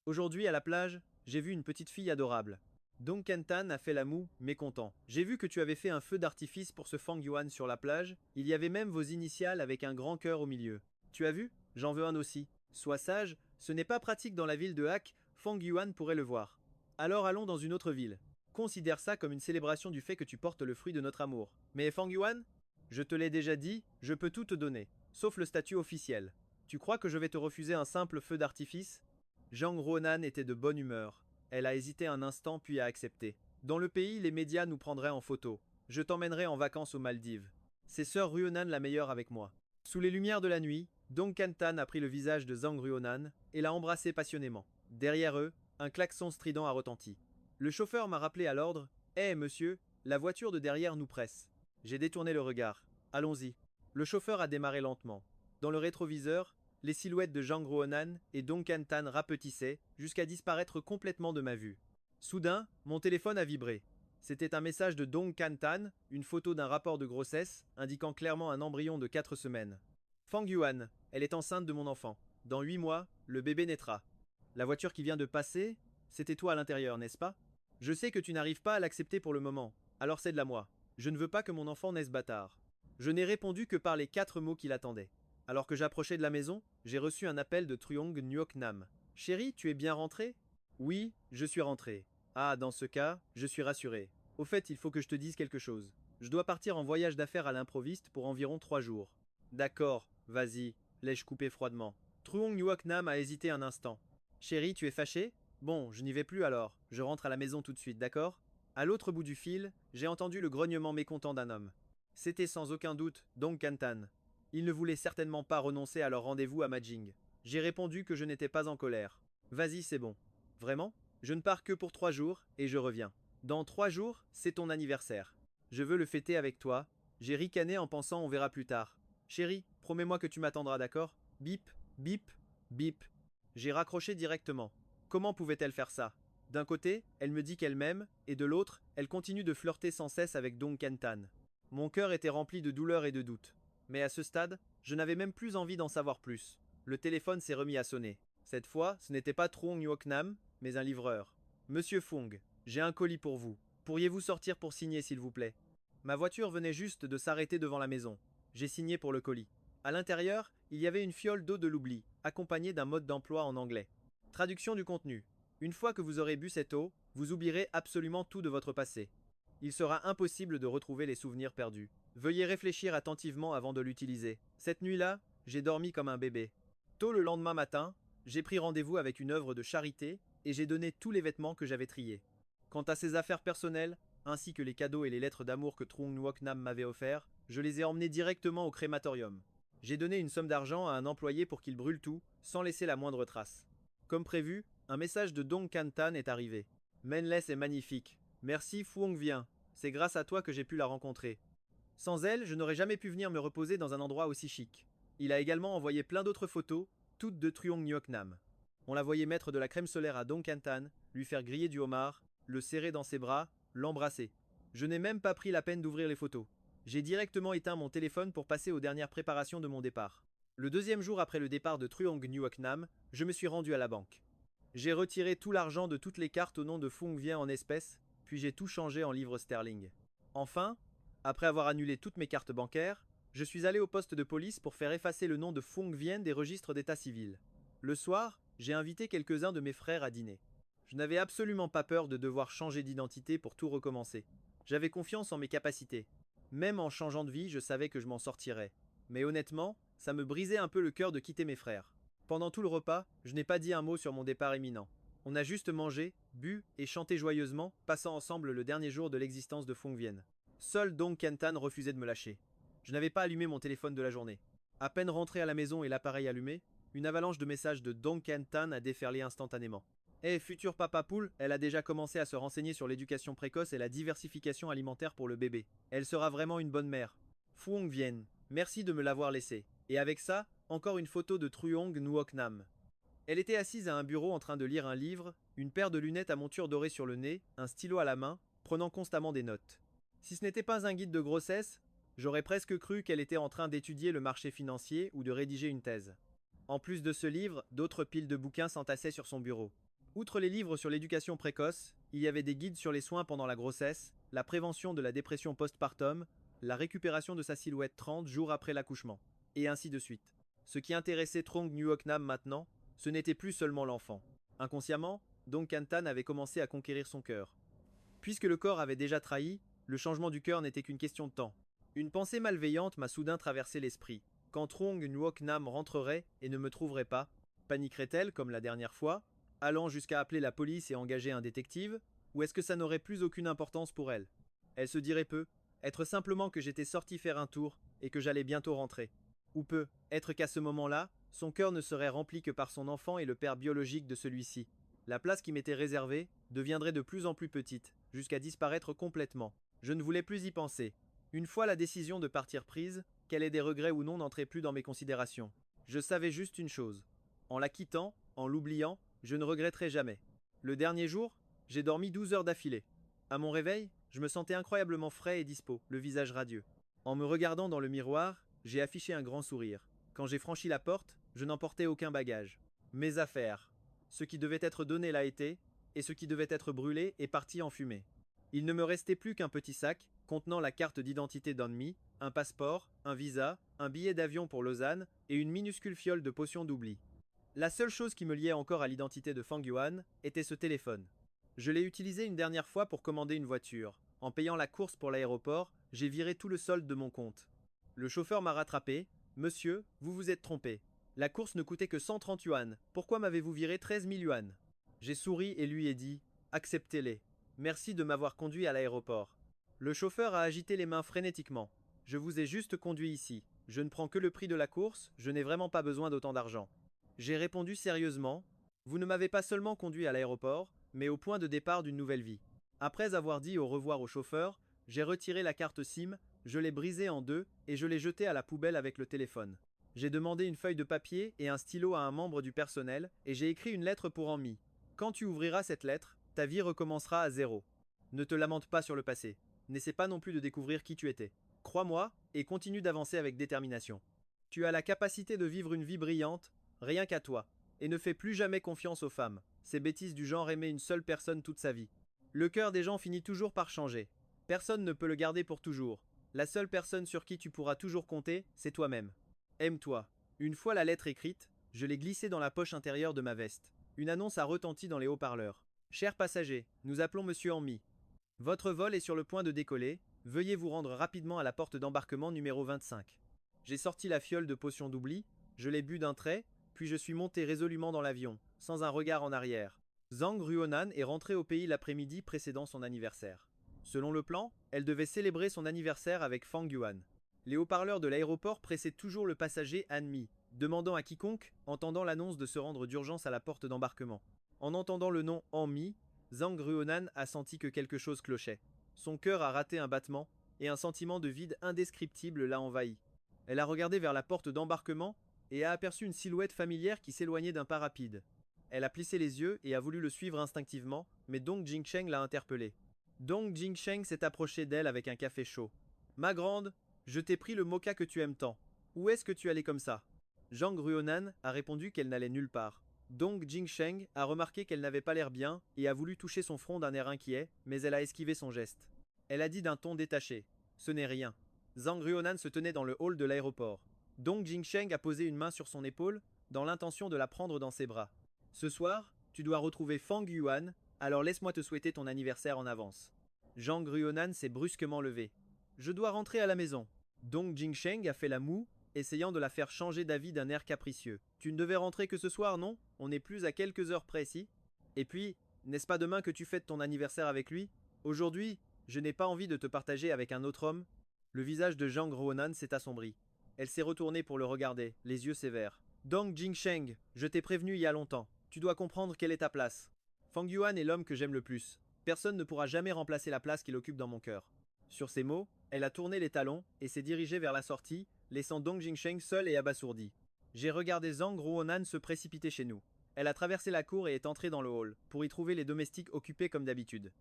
Aujourd'hui à la plage, j'ai vu une petite fille adorable. Dong Kan-tan a fait la moue, mécontent. J'ai vu que tu avais fait un feu d'artifice pour ce Fang Yuan sur la plage, il y avait même vos initiales avec un grand cœur au milieu. Tu as vu? J'en veux un aussi. Sois sage, ce n'est pas pratique dans la ville de Hack, Fang Yuan pourrait le voir. Alors allons dans une autre ville. Considère ça comme une célébration du fait que tu portes le fruit de notre amour. Mais Fang Yuan? Je te l'ai déjà dit, je peux tout te donner, sauf le statut officiel. Tu crois que je vais te refuser un simple feu d'artifice? Zhang Ruonan était de bonne humeur. Elle a hésité un instant puis a accepté. Dans le pays, les médias nous prendraient en photo. Je t'emmènerai en vacances aux Maldives. C'est sœur Ruonan la meilleure avec moi. Sous les lumières de la nuit, Dong Kan-tan a pris le visage de Zhang Ruonan et l'a embrassé passionnément. Derrière eux, un klaxon strident a retenti. Le chauffeur m'a rappelé à l'ordre: Hé monsieur, la voiture de derrière nous presse. J'ai détourné le regard. Allons-y. Le chauffeur a démarré lentement. Dans le rétroviseur, les silhouettes de Zhang Ruonan et Dong Kan-tan rapetissaient jusqu'à disparaître complètement de ma vue. Soudain, mon téléphone a vibré. C'était un message de Dong Kan-tan, une photo d'un rapport de grossesse indiquant clairement un embryon de 4 semaines. Fang Yuan, elle est enceinte de mon enfant. Dans 8 mois, le bébé naîtra. La voiture qui vient de passer, c'était toi à l'intérieur, n'est-ce pas? Je sais que tu n'arrives pas à l'accepter pour le moment, alors c'est de la moi. Je ne veux pas que mon enfant naisse bâtard. Je n'ai répondu que par les 4 mots qu'il attendait. Alors que j'approchais de la maison, j'ai reçu un appel de Truong Nguyen Nam. Chérie, tu es bien rentrée? Oui, je suis rentré. Ah, dans ce cas, je suis rassuré. Au fait, il faut que je te dise quelque chose. Je dois partir en voyage d'affaires à l'improviste pour environ 3 jours. D'accord, vas-y, l'ai-je coupé froidement. Truong Nguyen Nam a hésité un instant. Chérie, tu es fâchée? Bon, je n'y vais plus alors, je rentre à la maison tout de suite, d'accord? À l'autre bout du fil, j'ai entendu le grognement mécontent d'un homme. C'était sans aucun doute Dong Kantan. Il ne voulait certainement pas renoncer à leur rendez-vous à Majing. J'ai répondu que je n'étais pas en colère. Vas-y, c'est bon. Vraiment? Je ne pars que pour 3 jours, et je reviens. Dans 3 jours, c'est ton anniversaire. Je veux le fêter avec toi. J'ai ricané en pensant on verra plus tard. Chérie, promets-moi que tu m'attendras, d'accord? Bip, bip, bip. J'ai raccroché directement. Comment pouvait-elle faire ça? D'un côté, elle me dit qu'elle m'aime, et de l'autre, elle continue de flirter sans cesse avec Dong Kentan. Mon cœur était rempli de douleur et de doute. Mais à ce stade, je n'avais même plus envie d'en savoir plus. Le téléphone s'est remis à sonner. Cette fois, ce n'était pas Trong Nyuok Nam, mais un livreur. Monsieur Fung, j'ai un colis pour vous. Pourriez-vous sortir pour signer, s'il vous plaît? Ma voiture venait juste de s'arrêter devant la maison. J'ai signé pour le colis. À l'intérieur, il y avait une fiole d'eau de l'oubli, accompagnée d'un mode d'emploi en anglais. Traduction du contenu. Une fois que vous aurez bu cette eau, vous oublierez absolument tout de votre passé. Il sera impossible de retrouver les souvenirs perdus. Veuillez réfléchir attentivement avant de l'utiliser. Cette nuit-là, j'ai dormi comme un bébé. Tôt le lendemain matin, j'ai pris rendez-vous avec une œuvre de charité et j'ai donné tous les vêtements que j'avais triés. Quant à ses affaires personnelles, ainsi que les cadeaux et les lettres d'amour que Trong Nuok Nam m'avait offerts, je les ai emmenés directement au crématorium. J'ai donné une somme d'argent à un employé pour qu'il brûle tout, sans laisser la moindre trace. Comme prévu, un message de Dong Kantan est arrivé. Menless est magnifique. Merci Fuong Vien. C'est grâce à toi que j'ai pu la rencontrer. Sans elle, je n'aurais jamais pu venir me reposer dans un endroit aussi chic. Il a également envoyé plein d'autres photos, toutes de Truong Nyok Nam. On la voyait mettre de la crème solaire à Dong Kantan, lui faire griller du homard, le serrer dans ses bras, l'embrasser. Je n'ai même pas pris la peine d'ouvrir les photos. J'ai directement éteint mon téléphone pour passer aux dernières préparations de mon départ. Le deuxième jour après le départ de Truong Nyok Nam, je me suis rendu à la banque. J'ai retiré tout l'argent de toutes les cartes au nom de Fung Vien en espèces, puis j'ai tout changé en livres sterling. Enfin, après avoir annulé toutes mes cartes bancaires, je suis allé au poste de police pour faire effacer le nom de Fung Vien des registres d'état civil. Le soir, j'ai invité quelques-uns de mes frères à dîner. Je n'avais absolument pas peur de devoir changer d'identité pour tout recommencer. J'avais confiance en mes capacités. Même en changeant de vie, je savais que je m'en sortirais. Mais honnêtement, ça me brisait un peu le cœur de quitter mes frères. Pendant tout le repas, je n'ai pas dit un mot sur mon départ imminent. On a juste mangé, bu et chanté joyeusement, passant ensemble le dernier jour de l'existence de Fung Vien. Seul Dong Kentan refusait de me lâcher. Je n'avais pas allumé mon téléphone de la journée. À peine rentré à la maison et l'appareil allumé, une avalanche de messages de Dong Kentan a déferlé instantanément. Futur papa poule, elle a déjà commencé à se renseigner sur l'éducation précoce et la diversification alimentaire pour le bébé. Elle sera vraiment une bonne mère. Fuong Vien, merci de me l'avoir laissé. Et avec ça, encore une photo de Truong Nuok Nam. Elle était assise à un bureau en train de lire un livre, une paire de lunettes à monture dorée sur le nez, un stylo à la main, prenant constamment des notes. Si ce n'était pas un guide de grossesse, j'aurais presque cru qu'elle était en train d'étudier le marché financier ou de rédiger une thèse. En plus de ce livre, d'autres piles de bouquins s'entassaient sur son bureau. Outre les livres sur l'éducation précoce, il y avait des guides sur les soins pendant la grossesse, la prévention de la dépression postpartum, la récupération de sa silhouette 30 jours après l'accouchement, et ainsi de suite. Ce qui intéressait Trong Nuok Nam maintenant, ce n'était plus seulement l'enfant. Inconsciemment, Dong Kantan avait commencé à conquérir son cœur. Puisque le corps avait déjà trahi, le changement du cœur n'était qu'une question de temps. Une pensée malveillante m'a soudain traversé l'esprit. Quand Trong Nuok Nam rentrerait et ne me trouverait pas, paniquerait-elle comme la dernière fois, allant jusqu'à appeler la police et engager un détective, ou est-ce que ça n'aurait plus aucune importance pour elle? Elle se dirait peu, être simplement que j'étais sorti faire un tour et que j'allais bientôt rentrer. Ou peu, être qu'à ce moment-là, son cœur ne serait rempli que par son enfant et le père biologique de celui-ci. La place qui m'était réservée deviendrait de plus en plus petite, jusqu'à disparaître complètement. Je ne voulais plus y penser. Une fois la décision de partir prise, qu'elle ait des regrets ou non n'entrait plus dans mes considérations. Je savais juste une chose. En la quittant, en l'oubliant, je ne regretterai jamais. Le dernier jour, j'ai dormi 12 heures d'affilée. À mon réveil, je me sentais incroyablement frais et dispo, le visage radieux. En me regardant dans le miroir, j'ai affiché un grand sourire. Quand j'ai franchi la porte, je n'emportais aucun bagage. Mes affaires. Ce qui devait être donné l'a été, et ce qui devait être brûlé est parti en fumée. Il ne me restait plus qu'un petit sac contenant la carte d'identité d'Anmi, un passeport, un visa, un billet d'avion pour Lausanne et une minuscule fiole de potion d'oubli. La seule chose qui me liait encore à l'identité de Fang Yuan était ce téléphone. Je l'ai utilisé une dernière fois pour commander une voiture. En payant la course pour l'aéroport, j'ai viré tout le solde de mon compte. Le chauffeur m'a rattrapé. Monsieur, vous vous êtes trompé. La course ne coûtait que 130 yuan. Pourquoi m'avez-vous viré 13 000 yuan? J'ai souri et lui ai dit: acceptez-les. Merci de m'avoir conduit à l'aéroport. Le chauffeur a agité les mains frénétiquement. Je vous ai juste conduit ici. Je ne prends que le prix de la course, je n'ai vraiment pas besoin d'autant d'argent. J'ai répondu sérieusement: vous ne m'avez pas seulement conduit à l'aéroport, mais au point de départ d'une nouvelle vie. Après avoir dit au revoir au chauffeur, j'ai retiré la carte SIM, je l'ai brisée en deux et je l'ai jetée à la poubelle avec le téléphone. J'ai demandé une feuille de papier et un stylo à un membre du personnel et j'ai écrit une lettre pour Ammi. Quand tu ouvriras cette lettre, ta vie recommencera à zéro. Ne te lamente pas sur le passé. N'essaie pas non plus de découvrir qui tu étais. Crois-moi et continue d'avancer avec détermination. Tu as la capacité de vivre une vie brillante, rien qu'à toi. Et ne fais plus jamais confiance aux femmes. Ces bêtises du genre aimer une seule personne toute sa vie. Le cœur des gens finit toujours par changer. Personne ne peut le garder pour toujours. La seule personne sur qui tu pourras toujours compter, c'est toi-même. Aime-toi. Une fois la lettre écrite, je l'ai glissée dans la poche intérieure de ma veste. Une annonce a retenti dans les haut-parleurs. Chers passagers, nous appelons Monsieur Ammi. Votre vol est sur le point de décoller. Veuillez vous rendre rapidement à la porte d'embarquement numéro 25. J'ai sorti la fiole de potion d'oubli, je l'ai bu d'un trait, puis je suis monté résolument dans l'avion, sans un regard en arrière. Zhang Ruonan est rentrée au pays l'après-midi précédant son anniversaire. Selon le plan, elle devait célébrer son anniversaire avec Fang Yuan. Les haut-parleurs de l'aéroport pressaient toujours le passager Anmi, demandant à quiconque, entendant l'annonce de se rendre d'urgence à la porte d'embarquement. En entendant le nom Anmi, Zhang Ruonan a senti que quelque chose clochait. Son cœur a raté un battement, et un sentiment de vide indescriptible l'a envahi. Elle a regardé vers la porte d'embarquement et a aperçu une silhouette familière qui s'éloignait d'un pas rapide. Elle a plissé les yeux et a voulu le suivre instinctivement, mais Dong Jingsheng l'a interpellée. Dong Jingsheng s'est approché d'elle avec un café chaud. Ma grande, je t'ai pris le mocha que tu aimes tant. Où est-ce que tu allais comme ça? Zhang Ruonan a répondu qu'elle n'allait nulle part. Dong Jingsheng a remarqué qu'elle n'avait pas l'air bien et a voulu toucher son front d'un air inquiet, mais elle a esquivé son geste. Elle a dit d'un ton détaché: ce n'est rien. Zhang Ruonan se tenait dans le hall de l'aéroport. Dong Jingsheng a posé une main sur son épaule, dans l'intention de la prendre dans ses bras. Ce soir, tu dois retrouver Fang Yuan, alors laisse-moi te souhaiter ton anniversaire en avance. Zhang Ruonan s'est brusquement levé. Je dois rentrer à la maison. Dong Jingsheng a fait la moue, essayant de la faire changer d'avis d'un air capricieux. Tu ne devais rentrer que ce soir, non? On n'est plus à quelques heures près ici. Et puis, n'est-ce pas demain que tu fêtes ton anniversaire avec lui? Aujourd'hui, je n'ai pas envie de te partager avec un autre homme. Le visage de Zhang Ruonan s'est assombri. Elle s'est retournée pour le regarder, les yeux sévères. Dong Jingsheng, je t'ai prévenu il y a longtemps. Tu dois comprendre quelle est ta place. Fang Yuan est l'homme que j'aime le plus. Personne ne pourra jamais remplacer la place qu'il occupe dans mon cœur. Sur ces mots, elle a tourné les talons et s'est dirigée vers la sortie, laissant Dong Jingsheng seul et abasourdi. J'ai regardé Zhang Ruonan se précipiter chez nous. Elle a traversé la cour et est entrée dans le hall, pour y trouver les domestiques occupés comme d'habitude.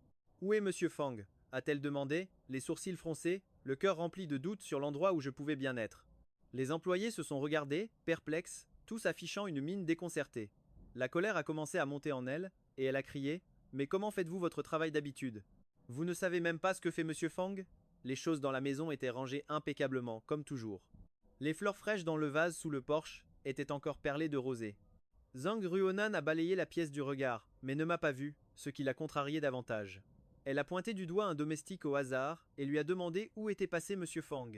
Où est Monsieur Fang? A-t-elle demandé, les sourcils froncés, le cœur rempli de doutes sur l'endroit où je pouvais bien être. Les employés se sont regardés, perplexes, tous affichant une mine déconcertée. La colère a commencé à monter en elle, et elle a crié: mais comment faites-vous votre travail d'habitude? Vous ne savez même pas ce que fait Monsieur Fang? Les choses dans la maison étaient rangées impeccablement, comme toujours. Les fleurs fraîches dans le vase sous le porche étaient encore perlées de rosée. Zhang Ruonan a balayé la pièce du regard, mais ne m'a pas vu, ce qui l'a contrarié davantage. Elle a pointé du doigt un domestique au hasard et lui a demandé où était passé Monsieur Fang.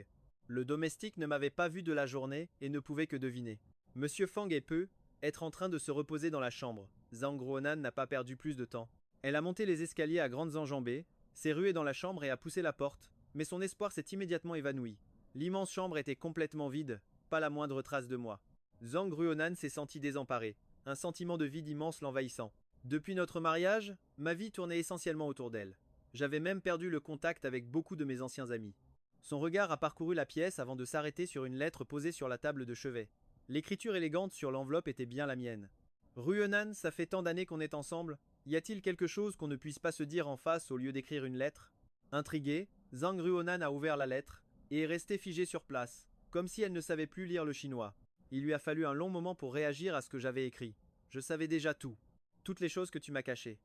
Le domestique ne m'avait pas vu de la journée et ne pouvait que deviner. Monsieur Fang peut être en train de se reposer dans la chambre. Zhang Ruonan n'a pas perdu plus de temps. Elle a monté les escaliers à grandes enjambées, s'est ruée dans la chambre et a poussé la porte, mais son espoir s'est immédiatement évanoui. L'immense chambre était complètement vide, pas la moindre trace de moi. Zhang Ruonan s'est senti désemparé, un sentiment de vide immense l'envahissant. Depuis notre mariage, ma vie tournait essentiellement autour d'elle. J'avais même perdu le contact avec beaucoup de mes anciens amis. Son regard a parcouru la pièce avant de s'arrêter sur une lettre posée sur la table de chevet. L'écriture élégante sur l'enveloppe était bien la mienne. Ruonan, ça fait tant d'années qu'on est ensemble. Y a-t-il quelque chose qu'on ne puisse pas se dire en face au lieu d'écrire une lettre? Intriguée, Zhang Ruonan a ouvert la lettre et est restée figée sur place, comme si elle ne savait plus lire le chinois. Il lui a fallu un long moment pour réagir à ce que j'avais écrit. Je savais déjà tout. Toutes les choses que tu m'as cachées.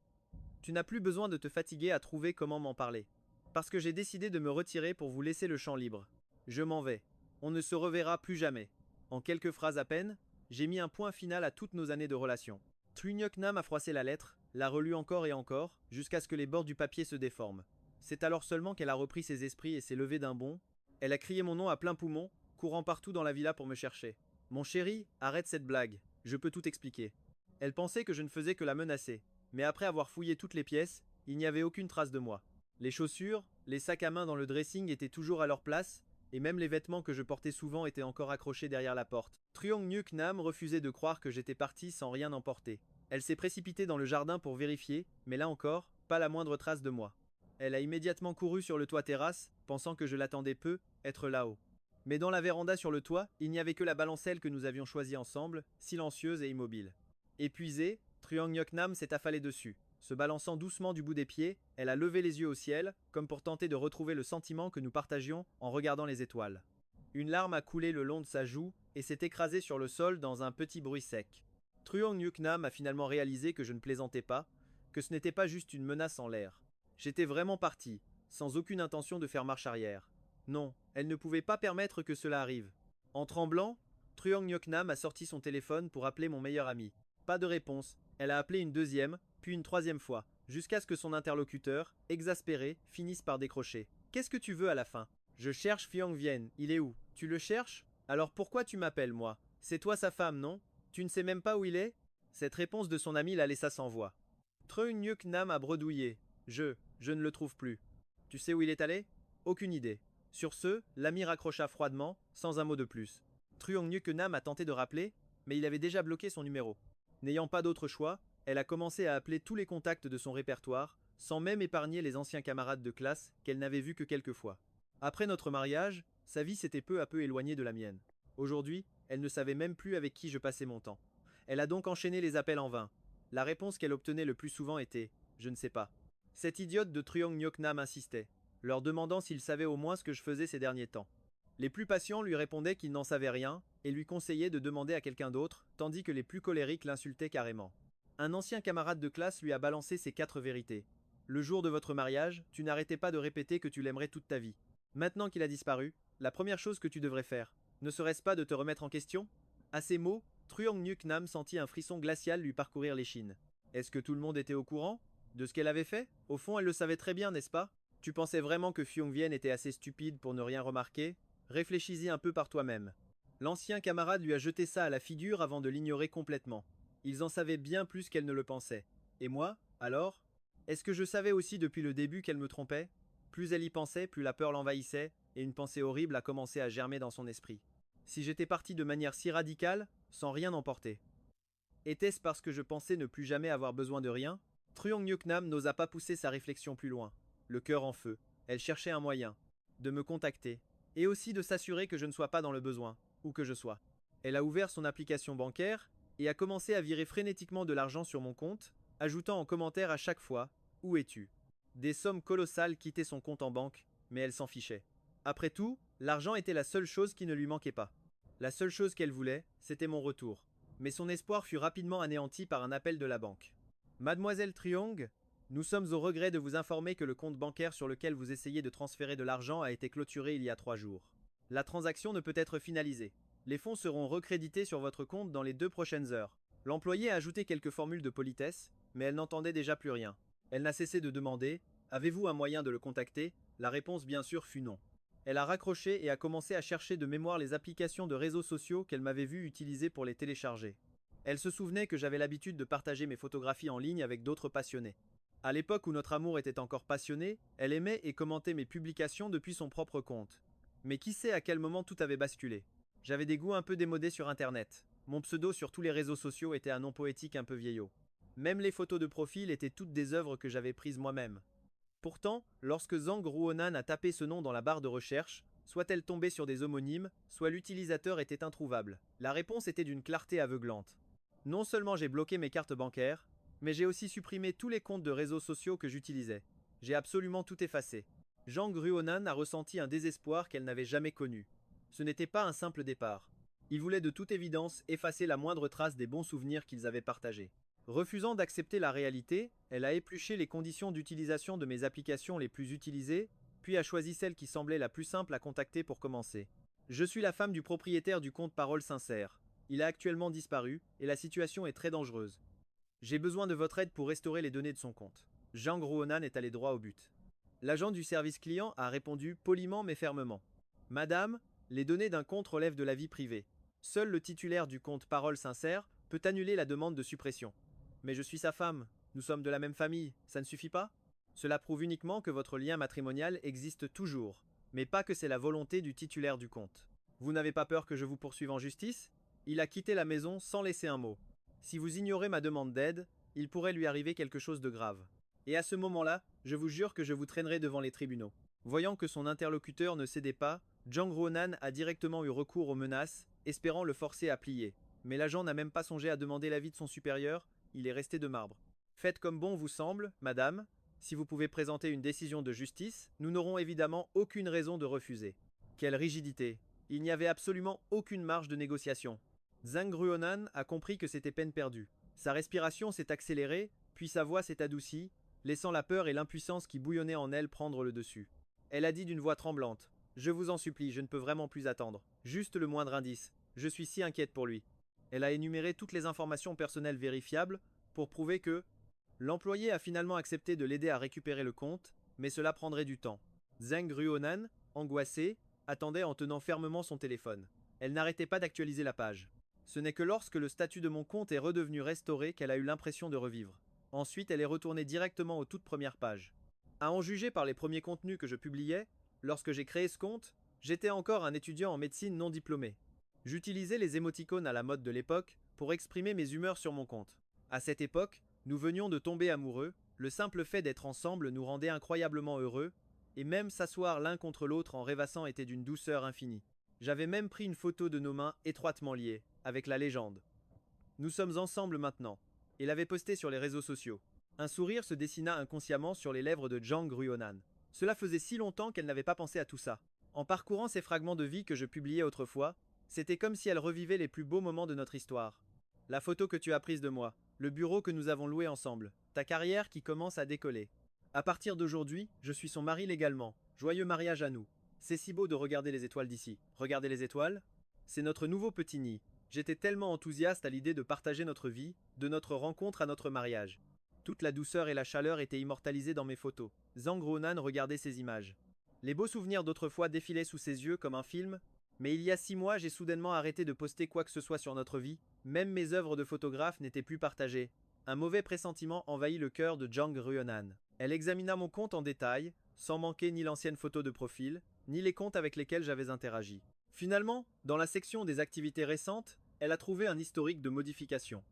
Tu n'as plus besoin de te fatiguer à trouver comment m'en parler. Parce que j'ai décidé de me retirer pour vous laisser le champ libre. Je m'en vais. On ne se reverra plus jamais. En quelques phrases à peine, j'ai mis un point final à toutes nos années de relation. Trunyok Nam a froissé la lettre, l'a relue encore et encore, jusqu'à ce que les bords du papier se déforment. C'est alors seulement qu'elle a repris ses esprits et s'est levée d'un bond. Elle a crié mon nom à plein poumon, courant partout dans la villa pour me chercher. Mon chéri, arrête cette blague, je peux tout expliquer. Elle pensait que je ne faisais que la menacer, mais après avoir fouillé toutes les pièces, il n'y avait aucune trace de moi. Les chaussures, les sacs à main dans le dressing étaient toujours à leur place, et même les vêtements que je portais souvent étaient encore accrochés derrière la porte. Truong Nhuk Nam refusait de croire que j'étais parti sans rien emporter. Elle s'est précipitée dans le jardin pour vérifier, mais là encore, pas la moindre trace de moi. Elle a immédiatement couru sur le toit terrasse, pensant que je l'attendais peu, être là-haut. Mais dans la véranda sur le toit, il n'y avait que la balancelle que nous avions choisie ensemble, silencieuse et immobile. Épuisée, Truong Nhuk Nam s'est affalée dessus. Se balançant doucement du bout des pieds, elle a levé les yeux au ciel, comme pour tenter de retrouver le sentiment que nous partagions en regardant les étoiles. Une larme a coulé le long de sa joue et s'est écrasée sur le sol dans un petit bruit sec. Truong Nhuk Nam a finalement réalisé que je ne plaisantais pas, que ce n'était pas juste une menace en l'air. J'étais vraiment parti, sans aucune intention de faire marche arrière. Non, elle ne pouvait pas permettre que cela arrive. En tremblant, Truong Nhuk Nam a sorti son téléphone pour appeler mon meilleur ami. Pas de réponse. Elle a appelé une deuxième, puis une troisième fois, jusqu'à ce que son interlocuteur, exaspéré, finisse par décrocher. Qu'est-ce que tu veux à la fin? Je cherche Phiong Vien, il est où? Tu le cherches? Alors pourquoi tu m'appelles, moi? C'est toi sa femme, non? Tu ne sais même pas où il est? Cette réponse de son ami la laissa sans voix. Truong Nhuk Nam a bredouillé. Je ne le trouve plus. Tu sais où il est allé? Aucune idée. Sur ce, l'ami raccrocha froidement, sans un mot de plus. Truong Nhuk Nam a tenté de rappeler, mais il avait déjà bloqué son numéro. N'ayant pas d'autre choix, elle a commencé à appeler tous les contacts de son répertoire, sans même épargner les anciens camarades de classe qu'elle n'avait vus que quelques fois. Après notre mariage, sa vie s'était peu à peu éloignée de la mienne. Aujourd'hui, elle ne savait même plus avec qui je passais mon temps. Elle a donc enchaîné les appels en vain. La réponse qu'elle obtenait le plus souvent était « Je ne sais pas ». Cette idiote de Truong Nhuk Nam insistait, leur demandant s'il savait au moins ce que je faisais ces derniers temps. Les plus patients lui répondaient qu'ils n'en savaient rien et lui conseillaient de demander à quelqu'un d'autre, tandis que les plus colériques l'insultaient carrément. Un ancien camarade de classe lui a balancé ces 4 vérités. Le jour de votre mariage, tu n'arrêtais pas de répéter que tu l'aimerais toute ta vie. Maintenant qu'il a disparu, la première chose que tu devrais faire, ne serait-ce pas de te remettre en question? À ces mots, Truong Nhuk Nam sentit un frisson glacial lui parcourir l'échine. Est-ce que tout le monde était au courant de ce qu'elle avait fait? Au fond, elle le savait très bien, n'est-ce pas? Tu pensais vraiment que Phiong Vien était assez stupide pour ne rien remarquer? Réfléchis-y un peu par toi-même. L'ancien camarade lui a jeté ça à la figure avant de l'ignorer complètement. Ils en savaient bien plus qu'elle ne le pensait. Et moi, alors? Est-ce que je savais aussi depuis le début qu'elle me trompait? Plus elle y pensait, plus la peur l'envahissait, et une pensée horrible a commencé à germer dans son esprit. Si j'étais parti de manière si radicale, sans rien emporter. Était-ce parce que je pensais ne plus jamais avoir besoin de rien? Truong Nhuk Nam n'osa pas pousser sa réflexion plus loin. Le cœur en feu, elle cherchait un moyen de me contacter, et aussi de s'assurer que je ne sois pas dans le besoin, où que je sois. Elle a ouvert son application bancaire et a commencé à virer frénétiquement de l'argent sur mon compte, ajoutant en commentaire à chaque fois « Où es-tu ?» Des sommes colossales quittaient son compte en banque, mais elle s'en fichait. Après tout, l'argent était la seule chose qui ne lui manquait pas. La seule chose qu'elle voulait, c'était mon retour. Mais son espoir fut rapidement anéanti par un appel de la banque. Mademoiselle Truong, nous sommes au regret de vous informer que le compte bancaire sur lequel vous essayez de transférer de l'argent a été clôturé il y a 3 jours. La transaction ne peut être finalisée. Les fonds seront recrédités sur votre compte dans les 2 prochaines heures. L'employée a ajouté quelques formules de politesse, mais elle n'entendait déjà plus rien. Elle n'a cessé de demander « Avez-vous un moyen de le contacter ?» La réponse bien sûr fut non. Elle a raccroché et a commencé à chercher de mémoire les applications de réseaux sociaux qu'elle m'avait vu utiliser pour les télécharger. Elle se souvenait que j'avais l'habitude de partager mes photographies en ligne avec d'autres passionnés. À l'époque où notre amour était encore passionné, elle aimait et commentait mes publications depuis son propre compte. Mais qui sait à quel moment tout avait basculé? J'avais des goûts un peu démodés sur internet. Mon pseudo sur tous les réseaux sociaux était un nom poétique un peu vieillot. Même les photos de profil étaient toutes des œuvres que j'avais prises moi-même. Pourtant, lorsque Zhang Ruonan a tapé ce nom dans la barre de recherche, soit elle tombait sur des homonymes, soit l'utilisateur était introuvable. La réponse était d'une clarté aveuglante. Non seulement j'ai bloqué mes cartes bancaires, mais j'ai aussi supprimé tous les comptes de réseaux sociaux que j'utilisais. J'ai absolument tout effacé. Zhang Ruonan a ressenti un désespoir qu'elle n'avait jamais connu. Ce n'était pas un simple départ. Il voulait de toute évidence effacer la moindre trace des bons souvenirs qu'ils avaient partagés. Refusant d'accepter la réalité, elle a épluché les conditions d'utilisation de mes applications les plus utilisées, puis a choisi celle qui semblait la plus simple à contacter pour commencer. Je suis la femme du propriétaire du compte Parole Sincère. Il a actuellement disparu, et la situation est très dangereuse. J'ai besoin de votre aide pour restaurer les données de son compte. Zhang Ruonan est allé droit au but. L'agent du service client a répondu poliment mais fermement. Madame, les données d'un compte relèvent de la vie privée. Seul le titulaire du compte Parole Sincère peut annuler la demande de suppression. Mais je suis sa femme, nous sommes de la même famille, ça ne suffit pas? Cela prouve uniquement que votre lien matrimonial existe toujours, mais pas que c'est la volonté du titulaire du compte. Vous n'avez pas peur que je vous poursuive en justice? Il a quitté la maison sans laisser un mot. Si vous ignorez ma demande d'aide, il pourrait lui arriver quelque chose de grave. Et à ce moment-là, je vous jure que je vous traînerai devant les tribunaux. Voyant que son interlocuteur ne cédait pas, Jang Ruonan a directement eu recours aux menaces, espérant le forcer à plier. Mais l'agent n'a même pas songé à demander l'avis de son supérieur, il est resté de marbre. Faites comme bon vous semble, madame. Si vous pouvez présenter une décision de justice, nous n'aurons évidemment aucune raison de refuser. Quelle rigidité! Il n'y avait absolument aucune marge de négociation. Zhang Ruonan a compris que c'était peine perdue. Sa respiration s'est accélérée, puis sa voix s'est adoucie, laissant la peur et l'impuissance qui bouillonnaient en elle prendre le dessus. Elle a dit d'une voix tremblante: Je vous en supplie, je ne peux vraiment plus attendre. Juste le moindre indice. Je suis si inquiète pour lui. Elle a énuméré toutes les informations personnelles vérifiables pour prouver que l'employé a finalement accepté de l'aider à récupérer le compte, mais cela prendrait du temps. Zhang Ruonan, angoissée, attendait en tenant fermement son téléphone. Elle n'arrêtait pas d'actualiser la page. Ce n'est que lorsque le statut de mon compte est redevenu restauré qu'elle a eu l'impression de revivre. Ensuite, elle est retournée directement aux toutes premières pages. À en juger par les premiers contenus que je publiais, lorsque j'ai créé ce compte, j'étais encore un étudiant en médecine non diplômé. J'utilisais les émoticônes à la mode de l'époque pour exprimer mes humeurs sur mon compte. À cette époque, nous venions de tomber amoureux, le simple fait d'être ensemble nous rendait incroyablement heureux, et même s'asseoir l'un contre l'autre en rêvassant était d'une douceur infinie. J'avais même pris une photo de nos mains étroitement liées, avec la légende: Nous sommes ensemble maintenant, et l'avait posté sur les réseaux sociaux. Un sourire se dessina inconsciemment sur les lèvres de Jang Ruonan. Cela faisait si longtemps qu'elle n'avait pas pensé à tout ça. En parcourant ces fragments de vie que je publiais autrefois, c'était comme si elle revivait les plus beaux moments de notre histoire. La photo que tu as prise de moi, le bureau que nous avons loué ensemble, ta carrière qui commence à décoller. À partir d'aujourd'hui, je suis son mari légalement. Joyeux mariage à nous. C'est si beau de regarder les étoiles d'ici. Regardez les étoiles? C'est notre nouveau petit nid. J'étais tellement enthousiaste à l'idée de partager notre vie, de notre rencontre à notre mariage. Toute la douceur et la chaleur étaient immortalisées dans mes photos. Zhang Ruonan regardait ces images. Les beaux souvenirs d'autrefois défilaient sous ses yeux comme un film, mais il y a 6 mois, j'ai soudainement arrêté de poster quoi que ce soit sur notre vie. Même mes œuvres de photographe n'étaient plus partagées. Un mauvais pressentiment envahit le cœur de Jang Ruonan. Elle examina mon compte en détail, sans manquer ni l'ancienne photo de profil, ni les comptes avec lesquels j'avais interagi. Finalement, dans la section des activités récentes, elle a trouvé un historique de modifications.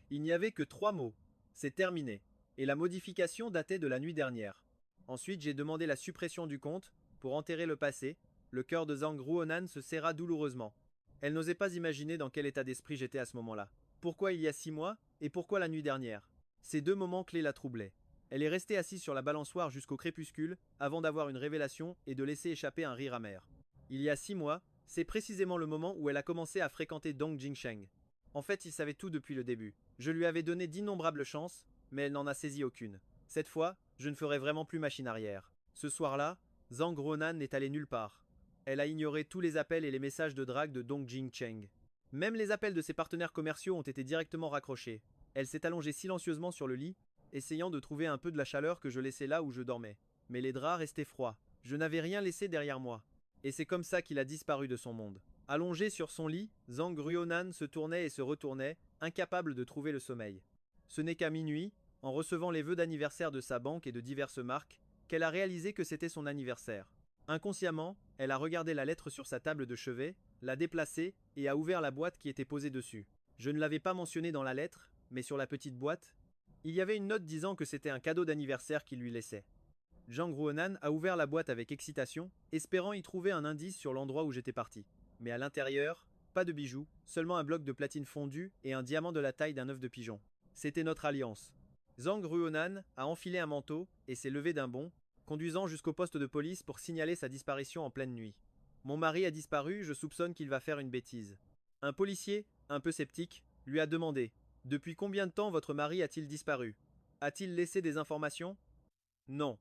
Il n'y avait que 3 mots. C'est terminé. Et la modification datait de la nuit dernière. Ensuite, j'ai demandé la suppression du compte pour enterrer le passé. Le cœur de Zhang Ruonan se serra douloureusement. Elle n'osait pas imaginer dans quel état d'esprit j'étais à ce moment-là. Pourquoi il y a 6 mois et pourquoi la nuit dernière? Ces 2 moments clés la troublaient. Elle est restée assise sur la balançoire jusqu'au crépuscule avant d'avoir une révélation et de laisser échapper un rire amer. Il y a 6 mois, c'est précisément le moment où elle a commencé à fréquenter Dong Jingsheng. En fait, il savait tout depuis le début. Je lui avais donné d'innombrables chances, mais elle n'en a saisi aucune. Cette fois, je ne ferai vraiment plus machine arrière. Ce soir-là, Zhang Ruonan n'est allée nulle part. Elle a ignoré tous les appels et les messages de drague de Dong Jingsheng. Même les appels de ses partenaires commerciaux ont été directement raccrochés. Elle s'est allongée silencieusement sur le lit, essayant de trouver un peu de la chaleur que je laissais là où je dormais. Mais les draps restaient froids. Je n'avais rien laissé derrière moi. Et c'est comme ça qu'il a disparu de son monde. Allongé sur son lit, Zhang Ruonan se tournait et se retournait, incapable de trouver le sommeil. Ce n'est qu'à minuit, en recevant les vœux d'anniversaire de sa banque et de diverses marques, qu'elle a réalisé que c'était son anniversaire. Inconsciemment, elle a regardé la lettre sur sa table de chevet, l'a déplacée et a ouvert la boîte qui était posée dessus. Je ne l'avais pas mentionné dans la lettre, mais sur la petite boîte, il y avait une note disant que c'était un cadeau d'anniversaire qu'il lui laissait. Zhang Ruonan a ouvert la boîte avec excitation, espérant y trouver un indice sur l'endroit où j'étais parti. Mais à l'intérieur, pas de bijoux, seulement un bloc de platine fondue et un diamant de la taille d'un œuf de pigeon. C'était notre alliance. Zhang Ruonan a enfilé un manteau et s'est levé d'un bond, conduisant jusqu'au poste de police pour signaler sa disparition en pleine nuit. Mon mari a disparu, je soupçonne qu'il va faire une bêtise. Un policier, un peu sceptique, lui a demandé: Depuis combien de temps votre mari a-t-il disparu? A-t-il laissé des informations? Non.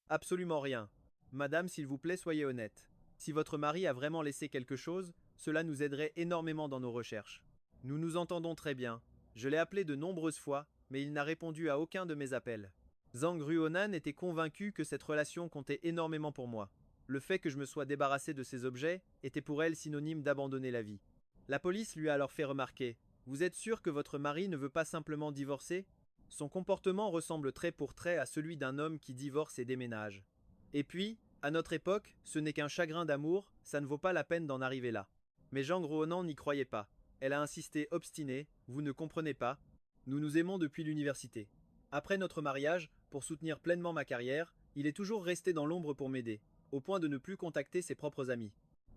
Absolument rien. Madame, s'il vous plaît, soyez honnête. Si votre mari a vraiment laissé quelque chose, cela nous aiderait énormément dans nos recherches. Nous nous entendons très bien. Je l'ai appelé de nombreuses fois, mais il n'a répondu à aucun de mes appels. Zhang Ruonan était convaincu que cette relation comptait énormément pour moi. Le fait que je me sois débarrassé de ces objets était pour elle synonyme d'abandonner la vie. La police lui a alors fait remarquer: Vous êtes sûr que votre mari ne veut pas simplement divorcer? Son comportement ressemble trait pour trait à celui d'un homme qui divorce et déménage. Et puis, à notre époque, ce n'est qu'un chagrin d'amour, ça ne vaut pas la peine d'en arriver là. Mais Zhang Ruonan n'y croyait pas. Elle a insisté obstinée: Vous ne comprenez pas, nous nous aimons depuis l'université. Après notre mariage, pour soutenir pleinement ma carrière, il est toujours resté dans l'ombre pour m'aider, au point de ne plus contacter ses propres amis.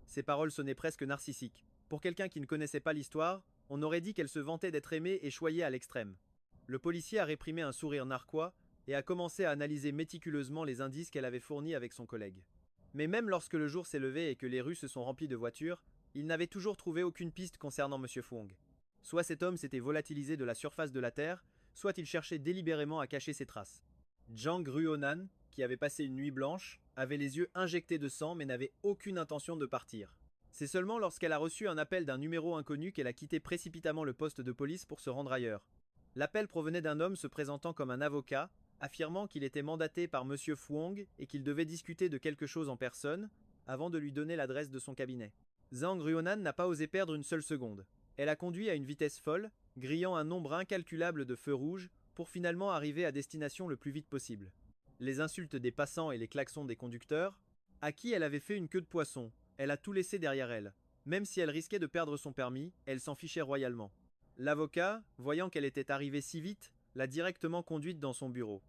Ses paroles sonnaient presque narcissiques. Pour quelqu'un qui ne connaissait pas l'histoire, on aurait dit qu'elle se vantait d'être aimée et choyée à l'extrême. Le policier a réprimé un sourire narquois et a commencé à analyser méticuleusement les indices qu'elle avait fournis avec son collègue. Mais même lorsque le jour s'est levé et que les rues se sont remplies de voitures, il n'avait toujours trouvé aucune piste concernant M. Fuong. Soit cet homme s'était volatilisé de la surface de la Terre, soit il cherchait délibérément à cacher ses traces. Zhang Ruonan, qui avait passé une nuit blanche, avait les yeux injectés de sang mais n'avait aucune intention de partir. C'est seulement lorsqu'elle a reçu un appel d'un numéro inconnu qu'elle a quitté précipitamment le poste de police pour se rendre ailleurs. L'appel provenait d'un homme se présentant comme un avocat, affirmant qu'il était mandaté par M. Fuong et qu'il devait discuter de quelque chose en personne, avant de lui donner l'adresse de son cabinet. Zhang Ruonan n'a pas osé perdre une seule seconde. Elle a conduit à une vitesse folle, grillant un nombre incalculable de feux rouges, pour finalement arriver à destination le plus vite possible. Les insultes des passants et les klaxons des conducteurs, à qui elle avait fait une queue de poisson, elle a tout laissé derrière elle. Même si elle risquait de perdre son permis, elle s'en fichait royalement. L'avocat, voyant qu'elle était arrivée si vite, l'a directement conduite dans son bureau.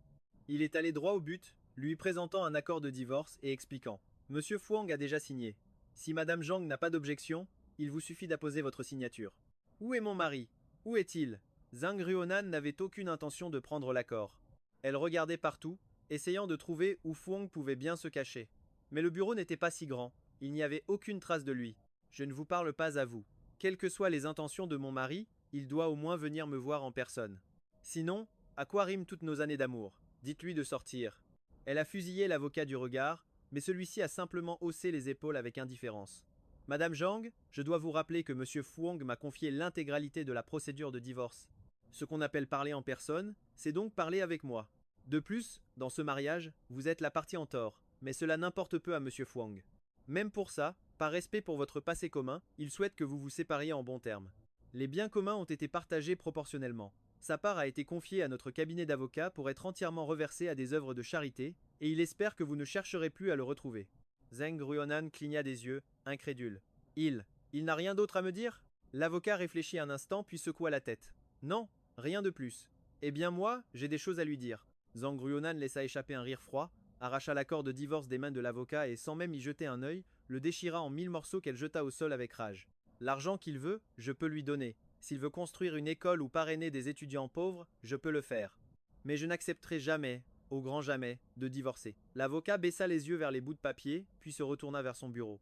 Il est allé droit au but, lui présentant un accord de divorce et expliquant: Monsieur Fuang a déjà signé. Si Madame Zhang n'a pas d'objection, il vous suffit d'apposer votre signature. Où est mon mari? Où est-il? Zhang Ruonan n'avait aucune intention de prendre l'accord. Elle regardait partout, essayant de trouver où Fuang pouvait bien se cacher. Mais le bureau n'était pas si grand, il n'y avait aucune trace de lui. Je ne vous parle pas à vous. Quelles que soient les intentions de mon mari, il doit au moins venir me voir en personne. Sinon, à quoi riment toutes nos années d'amour? Dites-lui de sortir. Elle a fusillé l'avocat du regard, mais celui-ci a simplement haussé les épaules avec indifférence. Madame Zhang, je dois vous rappeler que Monsieur Fuang m'a confié l'intégralité de la procédure de divorce. Ce qu'on appelle parler en personne, c'est donc parler avec moi. De plus, dans ce mariage, vous êtes la partie en tort, mais cela n'importe peu à Monsieur Fuang. Même pour ça, par respect pour votre passé commun, il souhaite que vous vous sépariez en bons termes. Les biens communs ont été partagés proportionnellement. Sa part a été confiée à notre cabinet d'avocats pour être entièrement reversée à des œuvres de charité, et il espère que vous ne chercherez plus à le retrouver. Zhang Ruonan cligna des yeux, incrédule. Il n'a rien d'autre à me dire? L'avocat réfléchit un instant puis secoua la tête. Non, rien de plus. Eh bien moi, j'ai des choses à lui dire. Zhang Ruonan laissa échapper un rire froid, arracha l'accord de divorce des mains de l'avocat et sans même y jeter un œil, le déchira en 1000 morceaux qu'elle jeta au sol avec rage. L'argent qu'il veut, je peux lui donner. S'il veut construire une école ou parrainer des étudiants pauvres, je peux le faire. Mais je n'accepterai jamais, au grand jamais, de divorcer. L'avocat baissa les yeux vers les bouts de papier, puis se retourna vers son bureau.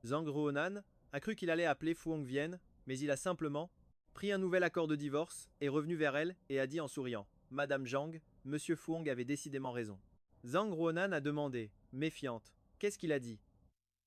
Zhang Ruonan a cru qu'il allait appeler Fuang Vienne, mais il a simplement pris un nouvel accord de divorce, est revenu vers elle et a dit en souriant: Madame Zhang, Monsieur Fuang avait décidément raison. Zhang Ruonan a demandé, méfiante: Qu'est-ce qu'il a dit?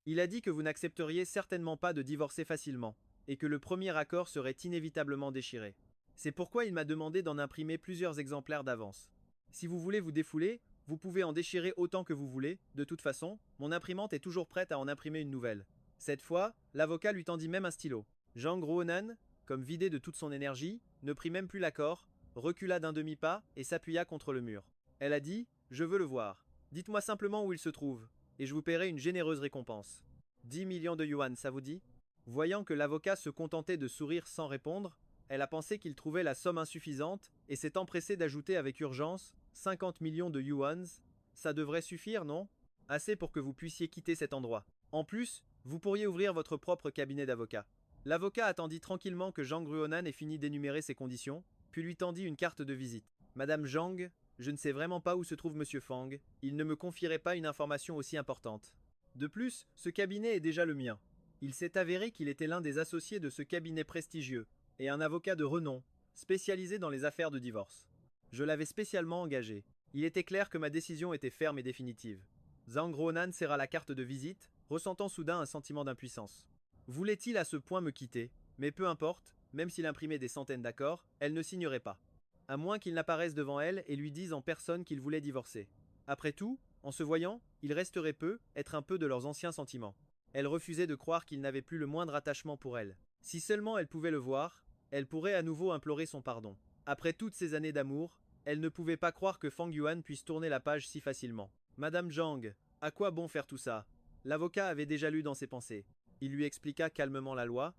Il a dit que vous n'accepteriez certainement pas de divorcer facilement, et que le premier accord serait inévitablement déchiré. C'est pourquoi il m'a demandé d'en imprimer plusieurs exemplaires d'avance. Si vous voulez vous défouler, vous pouvez en déchirer autant que vous voulez, de toute façon, mon imprimante est toujours prête à en imprimer une nouvelle. Cette fois, l'avocat lui tendit même un stylo. Zhang Ruonan, comme vidé de toute son énergie, ne prit même plus l'accord, recula d'un demi-pas et s'appuya contre le mur. Elle a dit: Je veux le voir. Dites-moi simplement où il se trouve, et je vous paierai une généreuse récompense. 10 millions de yuan, ça vous dit? Voyant que l'avocat se contentait de sourire sans répondre, elle a pensé qu'il trouvait la somme insuffisante et s'est empressée d'ajouter avec urgence: 50 millions de yuans, ça devrait suffire, non? Assez pour que vous puissiez quitter cet endroit. En plus, vous pourriez ouvrir votre propre cabinet d'avocat. L'avocat attendit tranquillement que Zhang Ruonan ait fini d'énumérer ses conditions, puis lui tendit une carte de visite. Madame Zhang, je ne sais vraiment pas où se trouve Monsieur Fang, il ne me confierait pas une information aussi importante. De plus, ce cabinet est déjà le mien. Il s'est avéré qu'il était l'un des associés de ce cabinet prestigieux, et un avocat de renom, spécialisé dans les affaires de divorce. Je l'avais spécialement engagé. Il était clair que ma décision était ferme et définitive. Zhang Ruonan serra la carte de visite, ressentant soudain un sentiment d'impuissance. Voulait-il à ce point me quitter? Mais peu importe, même s'il imprimait des centaines d'accords, elle ne signerait pas. À moins qu'il n'apparaisse devant elle et lui dise en personne qu'il voulait divorcer. Après tout, en se voyant, il resterait peu, être un peu de leurs anciens sentiments. Elle refusait de croire qu'il n'avait plus le moindre attachement pour elle. Si seulement elle pouvait le voir, elle pourrait à nouveau implorer son pardon. Après toutes ces années d'amour, elle ne pouvait pas croire que Fang Yuan puisse tourner la page si facilement. Madame Zhang, à quoi bon faire tout ça? L'avocat avait déjà lu dans ses pensées. Il lui expliqua calmement la loi.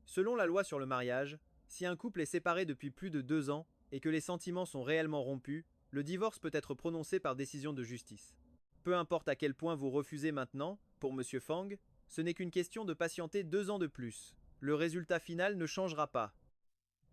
Selon la loi sur le mariage, si un couple est séparé depuis plus de 2 ans et que les sentiments sont réellement rompus, le divorce peut être prononcé par décision de justice. Peu importe à quel point vous refusez maintenant, pour Monsieur Fang, ce n'est qu'une question de patienter 2 ans de plus. Le résultat final ne changera pas.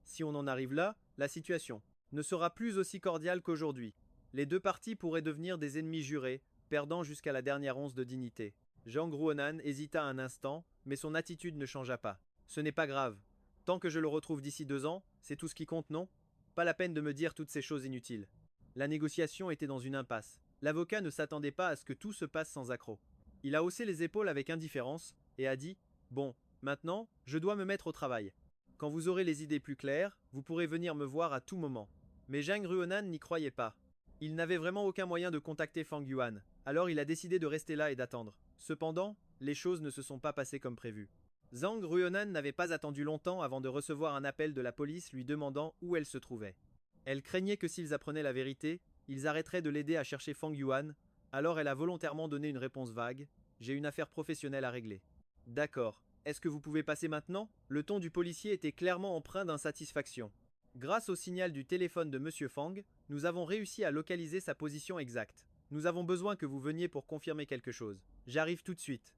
Si on en arrive là, la situation ne sera plus aussi cordiale qu'aujourd'hui. Les deux parties pourraient devenir des ennemis jurés, perdant jusqu'à la dernière once de dignité. Zhang Ruonan hésita un instant, mais son attitude ne changea pas. Ce n'est pas grave. Tant que je le retrouve d'ici 2 ans, c'est tout ce qui compte, non? Pas la peine de me dire toutes ces choses inutiles. La négociation était dans une impasse. L'avocat ne s'attendait pas à ce que tout se passe sans accroc. Il a haussé les épaules avec indifférence et a dit « Bon, maintenant, je dois me mettre au travail. Quand vous aurez les idées plus claires, vous pourrez venir me voir à tout moment. » Mais Zhang Ruonan n'y croyait pas. Il n'avait vraiment aucun moyen de contacter Fang Yuan, alors il a décidé de rester là et d'attendre. Cependant, les choses ne se sont pas passées comme prévu. Zhang Ruonan n'avait pas attendu longtemps avant de recevoir un appel de la police lui demandant où elle se trouvait. Elle craignait que s'ils apprenaient la vérité, ils arrêteraient de l'aider à chercher Fang Yuan, alors elle a volontairement donné une réponse vague. J'ai une affaire professionnelle à régler. D'accord. Est-ce que vous pouvez passer maintenant? Le ton du policier était clairement empreint d'insatisfaction. Grâce au signal du téléphone de Monsieur Fang, nous avons réussi à localiser sa position exacte. Nous avons besoin que vous veniez pour confirmer quelque chose. J'arrive tout de suite.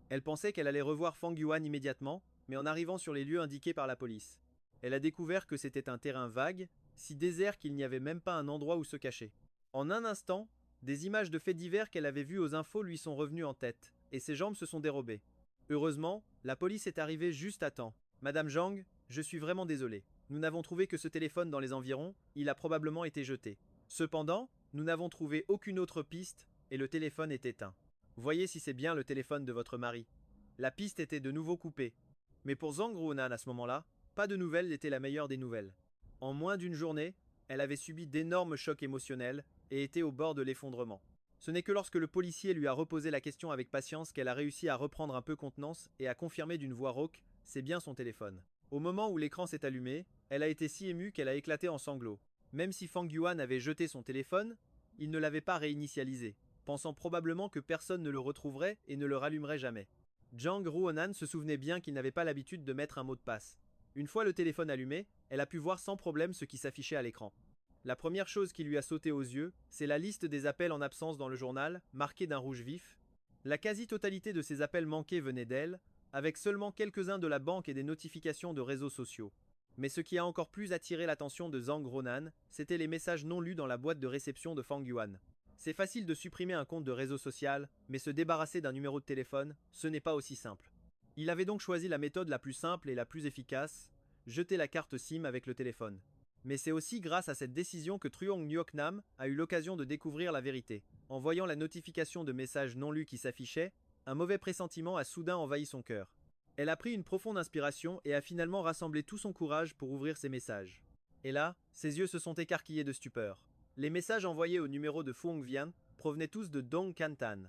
Elle pensait qu'elle allait revoir Fang Yuan immédiatement, mais en arrivant sur les lieux indiqués par la police, elle a découvert que c'était un terrain vague, si désert qu'il n'y avait même pas un endroit où se cacher. En un instant, des images de faits divers qu'elle avait vues aux infos lui sont revenues en tête, et ses jambes se sont dérobées. Heureusement, la police est arrivée juste à temps. Madame Zhang, je suis vraiment désolé. Nous n'avons trouvé que ce téléphone dans les environs, il a probablement été jeté. Cependant, nous n'avons trouvé aucune autre piste, et le téléphone est éteint. Voyez si c'est bien le téléphone de votre mari. La piste était de nouveau coupée. Mais pour Zhang Ruonan à ce moment-là, pas de nouvelles n'était la meilleure des nouvelles. En moins d'une journée, elle avait subi d'énormes chocs émotionnels et était au bord de l'effondrement. Ce n'est que lorsque le policier lui a reposé la question avec patience qu'elle a réussi à reprendre un peu contenance et à confirmer d'une voix rauque « c'est bien son téléphone ». Au moment où l'écran s'est allumé, elle a été si émue qu'elle a éclaté en sanglots. Même si Fang Yuan avait jeté son téléphone, il ne l'avait pas réinitialisé, pensant probablement que personne ne le retrouverait et ne le rallumerait jamais. Zhang Ruonan se souvenait bien qu'il n'avait pas l'habitude de mettre un mot de passe. Une fois le téléphone allumé, elle a pu voir sans problème ce qui s'affichait à l'écran. La première chose qui lui a sauté aux yeux, c'est la liste des appels en absence dans le journal, marquée d'un rouge vif. La quasi-totalité de ces appels manqués venait d'elle, avec seulement quelques-uns de la banque et des notifications de réseaux sociaux. Mais ce qui a encore plus attiré l'attention de Zhang Ruonan, c'était les messages non lus dans la boîte de réception de Fang Yuan. C'est facile de supprimer un compte de réseau social, mais se débarrasser d'un numéro de téléphone, ce n'est pas aussi simple. Il avait donc choisi la méthode la plus simple et la plus efficace, jeter la carte SIM avec le téléphone. Mais c'est aussi grâce à cette décision que Truong Nguyen Nam a eu l'occasion de découvrir la vérité. En voyant la notification de messages non lus qui s'affichait, un mauvais pressentiment a soudain envahi son cœur. Elle a pris une profonde inspiration et a finalement rassemblé tout son courage pour ouvrir ses messages. Et là, ses yeux se sont écarquillés de stupeur. Les messages envoyés au numéro de Fu Hongvian provenaient tous de Dong Kantan.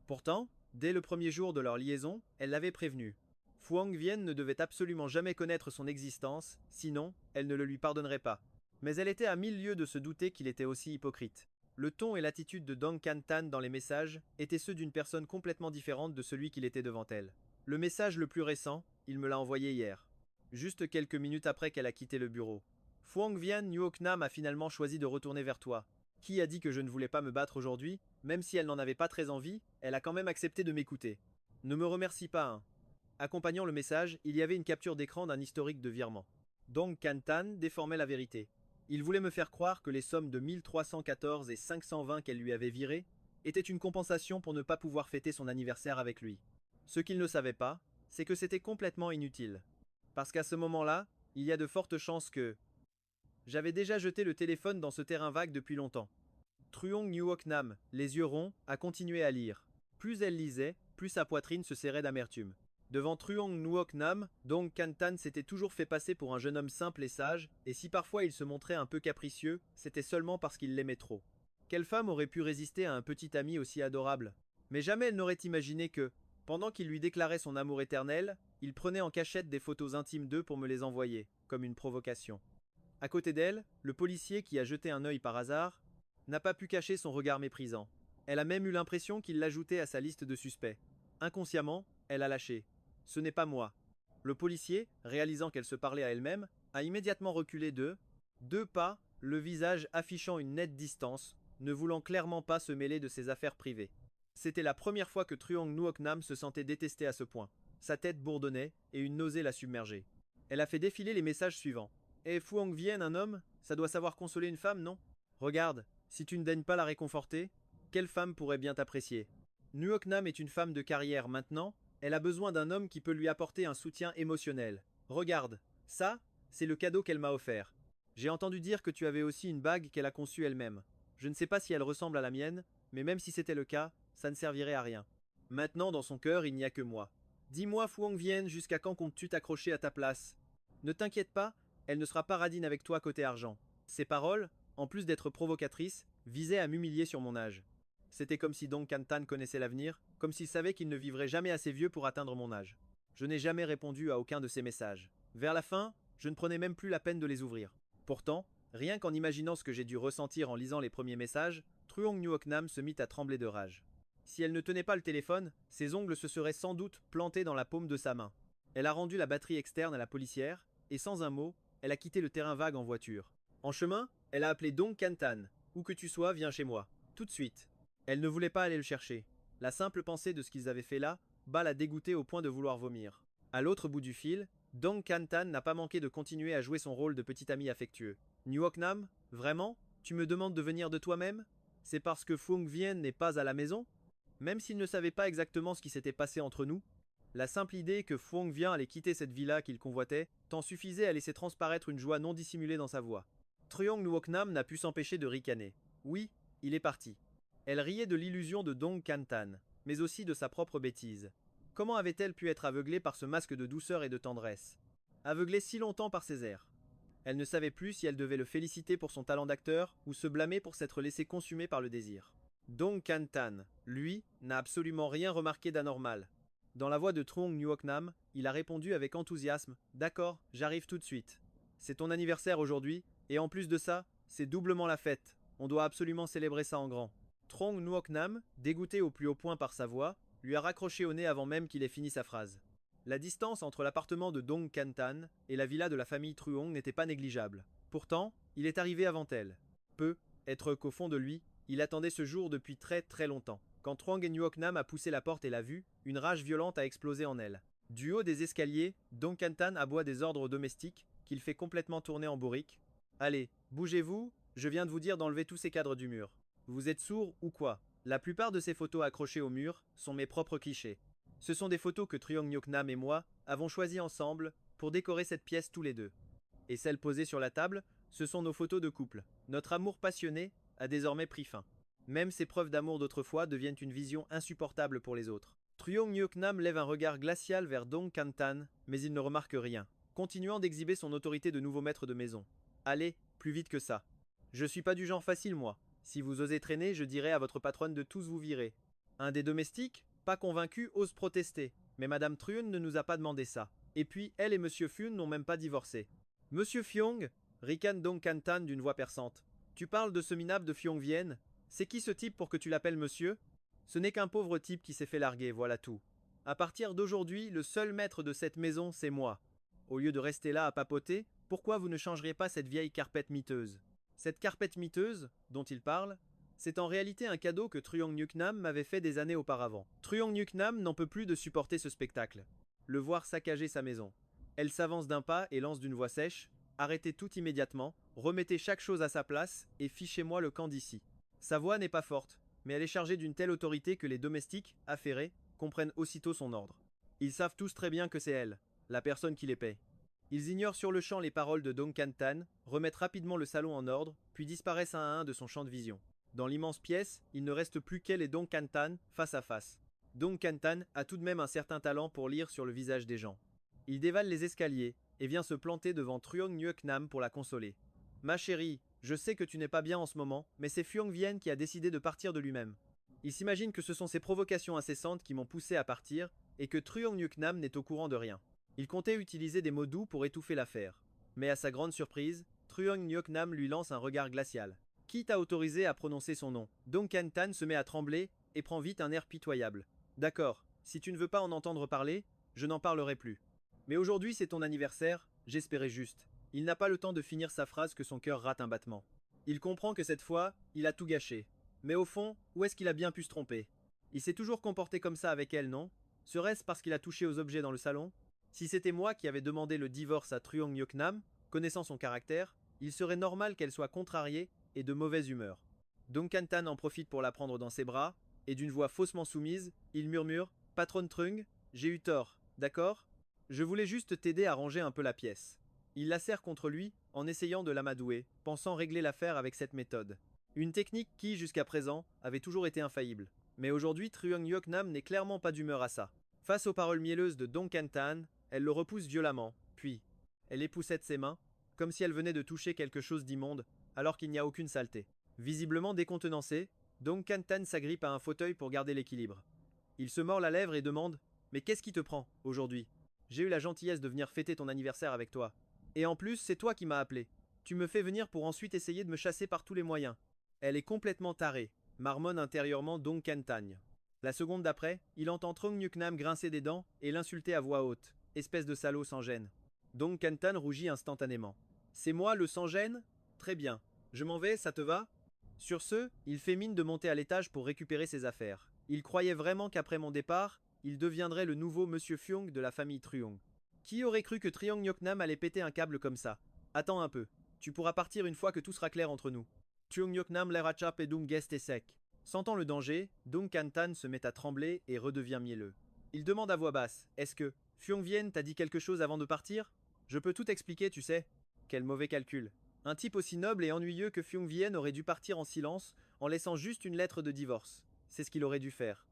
Pourtant, dès le premier jour de leur liaison, elle l'avait prévenu. Fu Hongvian ne devait absolument jamais connaître son existence, sinon, elle ne le lui pardonnerait pas. Mais elle était à 1000 lieues de se douter qu'il était aussi hypocrite. Le ton et l'attitude de Dong Kantan dans les messages étaient ceux d'une personne complètement différente de celui qu'il était devant elle. Le message le plus récent, il me l'a envoyé hier. Juste quelques minutes après qu'elle a quitté le bureau. Fu Hongvian Nguyen Nam a finalement choisi de retourner vers toi. Qui a dit que je ne voulais pas me battre aujourd'hui? Même si elle n'en avait pas très envie, elle a quand même accepté de m'écouter. Ne me remercie pas, hein. Accompagnant le message, il y avait une capture d'écran d'un historique de virement. Dong Kantan déformait la vérité. Il voulait me faire croire que les sommes de 1314 et 520 qu'elle lui avait virées étaient une compensation pour ne pas pouvoir fêter son anniversaire avec lui. Ce qu'il ne savait pas, c'est que c'était complètement inutile. Parce qu'à ce moment-là, il y a de fortes chances que... J'avais déjà jeté le téléphone dans ce terrain vague depuis longtemps. Truong Nguyen Nam, les yeux ronds, a continué à lire. Plus elle lisait, plus sa poitrine se serrait d'amertume. Devant Truong Nguyen Nam, Dong Kantan s'était toujours fait passer pour un jeune homme simple et sage, et si parfois il se montrait un peu capricieux, c'était seulement parce qu'il l'aimait trop. Quelle femme aurait pu résister à un petit ami aussi adorable? Mais jamais elle n'aurait imaginé que, Pendant qu'il lui déclarait son amour éternel, il prenait en cachette des photos intimes d'eux pour me les envoyer, comme une provocation. À côté d'elle, le policier qui a jeté un œil par hasard n'a pas pu cacher son regard méprisant. Elle a même eu l'impression qu'il l'ajoutait à sa liste de suspects. Inconsciemment, elle a lâché. Ce n'est pas moi. Le policier, réalisant qu'elle se parlait à elle-même, a immédiatement reculé deux pas, le visage affichant une nette distance, ne voulant clairement pas se mêler de ses affaires privées. C'était la première fois que Truong Nuok Nam se sentait détesté à ce point. Sa tête bourdonnait et une nausée la submergeait. Elle a fait défiler les messages suivants. Eh, Phuong Vien, un homme, ça doit savoir consoler une femme, non? Regarde, si tu ne daignes pas la réconforter, quelle femme pourrait bien t'apprécier? Nuok Nam est une femme de carrière maintenant, elle a besoin d'un homme qui peut lui apporter un soutien émotionnel. Regarde, ça, c'est le cadeau qu'elle m'a offert. J'ai entendu dire que tu avais aussi une bague qu'elle a conçue elle-même. Je ne sais pas si elle ressemble à la mienne, mais même si c'était le cas, ça ne servirait à rien. Maintenant, dans son cœur, il n'y a que moi. Dis-moi, Phuong Vien, jusqu'à quand comptes-tu t'accrocher à ta place? Ne t'inquiète pas, elle ne sera pas radine avec toi côté argent. Ces paroles, en plus d'être provocatrices, visaient à m'humilier sur mon âge. C'était comme si Dong Kantan connaissait l'avenir, comme s'il savait qu'il ne vivrait jamais assez vieux pour atteindre mon âge. Je n'ai jamais répondu à aucun de ces messages. Vers la fin, je ne prenais même plus la peine de les ouvrir. Pourtant, rien qu'en imaginant ce que j'ai dû ressentir en lisant les premiers messages, Truong Nuok Nam se mit à trembler de rage. Si elle ne tenait pas le téléphone, ses ongles se seraient sans doute plantés dans la paume de sa main. Elle a rendu la batterie externe à la policière, et sans un mot, elle a quitté le terrain vague en voiture. En chemin, elle a appelé Dong Kantan. Où que tu sois, viens chez moi. Tout de suite. Elle ne voulait pas aller le chercher. La simple pensée de ce qu'ils avaient fait là, l'a dégoûtée au point de vouloir vomir. À l'autre bout du fil, Dong Kantan n'a pas manqué de continuer à jouer son rôle de petit ami affectueux. Nuok Nam, vraiment? Tu me demandes de venir de toi-même? C'est parce que Phuong Vien n'est pas à la maison? Même s'il ne savait pas exactement ce qui s'était passé entre nous, la simple idée que Phuong Vien allait quitter cette villa qu'il convoitait t'en suffisait à laisser transparaître une joie non dissimulée dans sa voix. Truong Nuok Nam n'a pu s'empêcher de ricaner. Oui, il est parti. Elle riait de l'illusion de Dong Kantan, mais aussi de sa propre bêtise. Comment avait-elle pu être aveuglée par ce masque de douceur et de tendresse? Aveuglée si longtemps par ses airs. Elle ne savait plus si elle devait le féliciter pour son talent d'acteur ou se blâmer pour s'être laissée consumer par le désir. Dong Kantan, lui, n'a absolument rien remarqué d'anormal. Dans la voix de Truong Nuok Nam, il a répondu avec enthousiasme « D'accord, j'arrive tout de suite. C'est ton anniversaire aujourd'hui, et en plus de ça, c'est doublement la fête. On doit absolument célébrer ça en grand. » Truong Nuok Nam, dégoûté au plus haut point par sa voix, lui a raccroché au nez avant même qu'il ait fini sa phrase. La distance entre l'appartement de Dong Kantan et la villa de la famille Truong n'était pas négligeable. Pourtant, il est arrivé avant elle. Être qu'au fond de lui, il attendait ce jour depuis très très longtemps. Quand Truong Nuok Nam a poussé la porte et l'a vue, une rage violente a explosé en elle. Du haut des escaliers, Dong Kantan aboie des ordres aux domestiques, qu'il fait complètement tourner en bourrique. Allez, bougez-vous, je viens de vous dire d'enlever tous ces cadres du mur. Vous êtes sourds ou quoi? La plupart de ces photos accrochées au mur sont mes propres clichés. Ce sont des photos que Truong Nuok Nam et moi avons choisies ensemble pour décorer cette pièce tous les deux. Et celles posées sur la table, ce sont nos photos de couple. Notre amour passionné a désormais pris fin. Même ces preuves d'amour d'autrefois deviennent une vision insupportable pour les autres. Truong Nuok Nam lève un regard glacial vers Dong Kantan, mais il ne remarque rien, continuant d'exhiber son autorité de nouveau maître de maison. Allez, plus vite que ça. Je suis pas du genre facile, moi. Si vous osez traîner, je dirai à votre patronne de tous vous virer. Un des domestiques, pas convaincu, ose protester. Mais Madame Truong ne nous a pas demandé ça. Et puis, elle et Monsieur Fun n'ont même pas divorcé. Monsieur Phuong, ricane Dong Kantan d'une voix perçante. Tu parles de ce minable de Phuong Vien? C'est qui ce type pour que tu l'appelles monsieur? Ce n'est qu'un pauvre type qui s'est fait larguer, voilà tout. À partir d'aujourd'hui, le seul maître de cette maison, c'est moi. Au lieu de rester là à papoter, pourquoi vous ne changeriez pas cette vieille carpette miteuse? Cette carpette miteuse, dont il parle, c'est en réalité un cadeau que Truong Nuok Nam m'avait fait des années auparavant. Truong Nuok Nam n'en peut plus de supporter ce spectacle. Le voir saccager sa maison. Elle s'avance d'un pas et lance d'une voix sèche « Arrêtez tout immédiatement, remettez chaque chose à sa place et fichez-moi le camp d'ici. » Sa voix n'est pas forte, mais elle est chargée d'une telle autorité que les domestiques, affairés, comprennent aussitôt son ordre. Ils savent tous très bien que c'est elle, la personne qui les paie. Ils ignorent sur le champ les paroles de Dong Kantan, remettent rapidement le salon en ordre, puis disparaissent un à un de son champ de vision. Dans l'immense pièce, il ne reste plus qu'elle et Dong Kantan face à face. Dong Kantan a tout de même un certain talent pour lire sur le visage des gens. Il dévale les escaliers et vient se planter devant Truong Nuok Nam pour la consoler. « Ma chérie, je sais que tu n'es pas bien en ce moment, mais c'est Phuong Vien qui a décidé de partir de lui-même. Il s'imagine que ce sont ces provocations incessantes qui m'ont poussé à partir, et que Truong Nhuk Nam n'est au courant de rien. Il comptait utiliser des mots doux pour étouffer l'affaire. Mais à sa grande surprise, Truong Nhuk Nam lui lance un regard glacial. Qui t'a autorisé à prononcer son nom? Dong Can-tan se met à trembler et prend vite un air pitoyable. D'accord, si tu ne veux pas en entendre parler, je n'en parlerai plus. Mais aujourd'hui c'est ton anniversaire, j'espérais juste. Il n'a pas le temps de finir sa phrase que son cœur rate un battement. Il comprend que cette fois, il a tout gâché. Mais au fond, où est-ce qu'il a bien pu se tromper? Il s'est toujours comporté comme ça avec elle, non? Serait-ce parce qu'il a touché aux objets dans le salon? Si c'était moi qui avais demandé le divorce à Truong Nhuk Nam, connaissant son caractère, il serait normal qu'elle soit contrariée et de mauvaise humeur. Dong Can-tan en profite pour la prendre dans ses bras, et d'une voix faussement soumise, il murmure Patronne Trung, j'ai eu tort, d'accord? Je voulais juste t'aider à ranger un peu la pièce. Il la serre contre lui en essayant de l'amadouer, pensant régler l'affaire avec cette méthode. Une technique qui, jusqu'à présent, avait toujours été infaillible. Mais aujourd'hui, Truong Nhuk Nam n'est clairement pas d'humeur à ça. Face aux paroles mielleuses de Dong Can-tan, elle le repousse violemment, puis elle époussette ses mains, comme si elle venait de toucher quelque chose d'immonde, alors qu'il n'y a aucune saleté. Visiblement décontenancé, Dong Can-tan s'agrippe à un fauteuil pour garder l'équilibre. Il se mord la lèvre et demande « Mais qu'est-ce qui te prend, aujourd'hui? J'ai eu la gentillesse de venir fêter ton anniversaire avec toi. Et en plus, c'est toi qui m'as appelé. Tu me fais venir pour ensuite essayer de me chasser par tous les moyens. Elle est complètement tarée, marmonne intérieurement Dong Can-tan. La seconde d'après, il entend Truong Nhuk Nam grincer des dents et l'insulter à voix haute. Espèce de salaud sans gêne. Dong Can-tan rougit instantanément. C'est moi le sans gêne? Très bien. Je m'en vais, ça te va? Sur ce, il fait mine de monter à l'étage pour récupérer ses affaires. Il croyait vraiment qu'après mon départ, il deviendrait le nouveau Monsieur Fyong de la famille Truong. Qui aurait cru que Truong Nhuk Nam allait péter un câble comme ça? Attends un peu. Tu pourras partir une fois que tout sera clair entre nous. Truong Nhuk Nam l'air achap et Dung Guest est sec. Sentant le danger, Dong Can-tan se met à trembler et redevient mielleux. Il demande à voix basse, est-ce que Fyong Vien t'a dit quelque chose avant de partir? Je peux tout expliquer, tu sais. Quel mauvais calcul. Un type aussi noble et ennuyeux que Fyong Vien aurait dû partir en silence, en laissant juste une lettre de divorce. C'est ce qu'il aurait dû faire.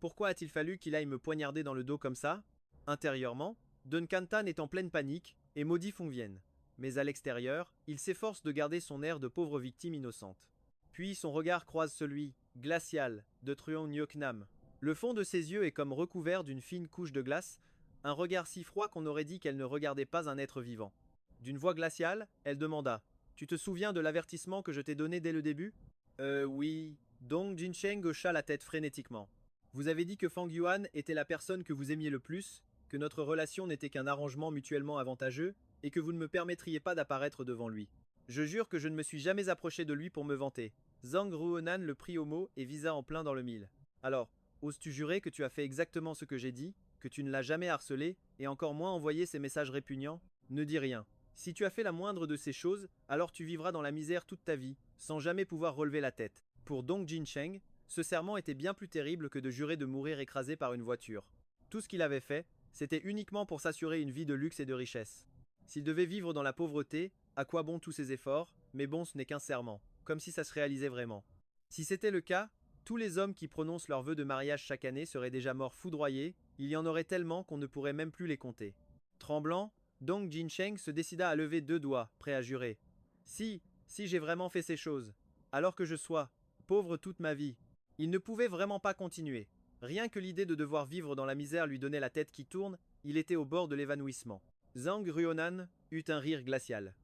Pourquoi a-t-il fallu qu'il aille me poignarder dans le dos comme ça? Intérieurement, Dong Can-tan est en pleine panique et maudit Fyong Vien. Mais à l'extérieur, il s'efforce de garder son air de pauvre victime innocente. Puis son regard croise celui, glacial, de Truong Nhuk Nam. Le fond de ses yeux est comme recouvert d'une fine couche de glace, un regard si froid qu'on aurait dit qu'elle ne regardait pas un être vivant. D'une voix glaciale, elle demanda « Tu te souviens de l'avertissement que je t'ai donné dès le début ?»« Oui. » Dong Jincheng hocha la tête frénétiquement. « Vous avez dit que Fang Yuan était la personne que vous aimiez le plus, que notre relation n'était qu'un arrangement mutuellement avantageux, et que vous ne me permettriez pas d'apparaître devant lui. Je jure que je ne me suis jamais approché de lui pour me vanter. » Zhang Ruonan le prit au mot et visa en plein dans le mille. « Alors, oses-tu jurer que tu as fait exactement ce que j'ai dit, que tu ne l'as jamais harcelé, et encore moins envoyé ces messages répugnants? Ne dis rien. Si tu as fait la moindre de ces choses, alors tu vivras dans la misère toute ta vie, sans jamais pouvoir relever la tête. » Pour Dong Jincheng, ce serment était bien plus terrible que de jurer de mourir écrasé par une voiture. Tout ce qu'il avait fait, c'était uniquement pour s'assurer une vie de luxe et de richesse. S'il devait vivre dans la pauvreté, à quoi bon tous ses efforts? Mais bon, ce n'est qu'un serment, comme si ça se réalisait vraiment. Si c'était le cas, tous les hommes qui prononcent leur vœu de mariage chaque année seraient déjà morts foudroyés, il y en aurait tellement qu'on ne pourrait même plus les compter. Tremblant, Dong Jincheng se décida à lever 2 doigts, prêt à jurer. Si j'ai vraiment fait ces choses, alors que je sois pauvre toute ma vie. Il ne pouvait vraiment pas continuer. Rien que l'idée de devoir vivre dans la misère lui donnait la tête qui tourne, il était au bord de l'évanouissement. Zhang Ruonan eut un rire glacial.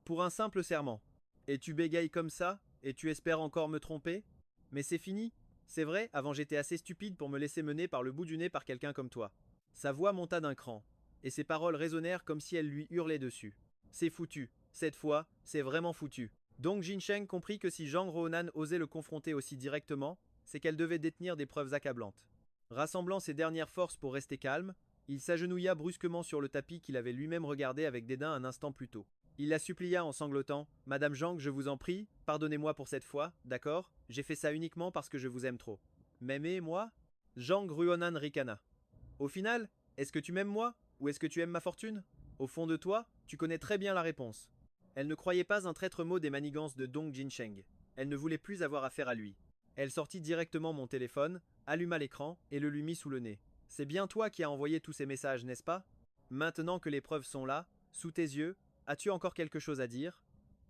Pour un simple serment. Et tu bégayes comme ça, et tu espères encore me tromper? Mais c'est fini. C'est vrai, avant j'étais assez stupide pour me laisser mener par le bout du nez par quelqu'un comme toi. Sa voix monta d'un cran, et ses paroles résonnèrent comme si elle lui hurlait dessus. C'est foutu. Cette fois, c'est vraiment foutu. Dong Jincheng comprit que si Zhang Ruonan osait le confronter aussi directement, c'est qu'elle devait détenir des preuves accablantes. Rassemblant ses dernières forces pour rester calme, il s'agenouilla brusquement sur le tapis qu'il avait lui-même regardé avec dédain un instant plus tôt. Il la supplia en sanglotant « Madame Zhang, je vous en prie, pardonnez-moi pour cette fois, d'accord? J'ai fait ça uniquement parce que je vous aime trop. M'aimer, moi ?» Zhang Ruonan ricana. « Au final, est-ce que tu m'aimes moi? Ou est-ce que tu aimes ma fortune? Au fond de toi, tu connais très bien la réponse. » Elle ne croyait pas un traître mot des manigances de Dong Jincheng. Elle ne voulait plus avoir affaire à lui. Elle sortit directement mon téléphone, alluma l'écran et le lui mit sous le nez. « C'est bien toi qui as envoyé tous ces messages, n'est-ce pas? Maintenant que les preuves sont là, sous tes yeux, as-tu encore quelque chose à dire ?»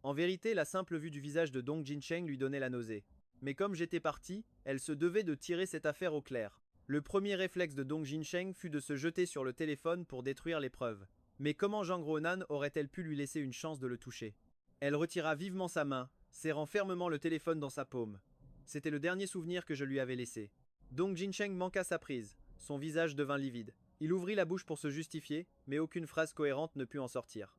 En vérité, la simple vue du visage de Dong Jincheng lui donnait la nausée. Mais comme j'étais parti, elle se devait de tirer cette affaire au clair. Le premier réflexe de Dong Jinsheng fut de se jeter sur le téléphone pour détruire les preuves. Mais comment Zhang Ruonan aurait-elle pu lui laisser une chance de le toucher? Elle retira vivement sa main, serrant fermement le téléphone dans sa paume. C'était le dernier souvenir que je lui avais laissé. Dong Jinsheng manqua sa prise. Son visage devint livide. Il ouvrit la bouche pour se justifier, mais aucune phrase cohérente ne put en sortir.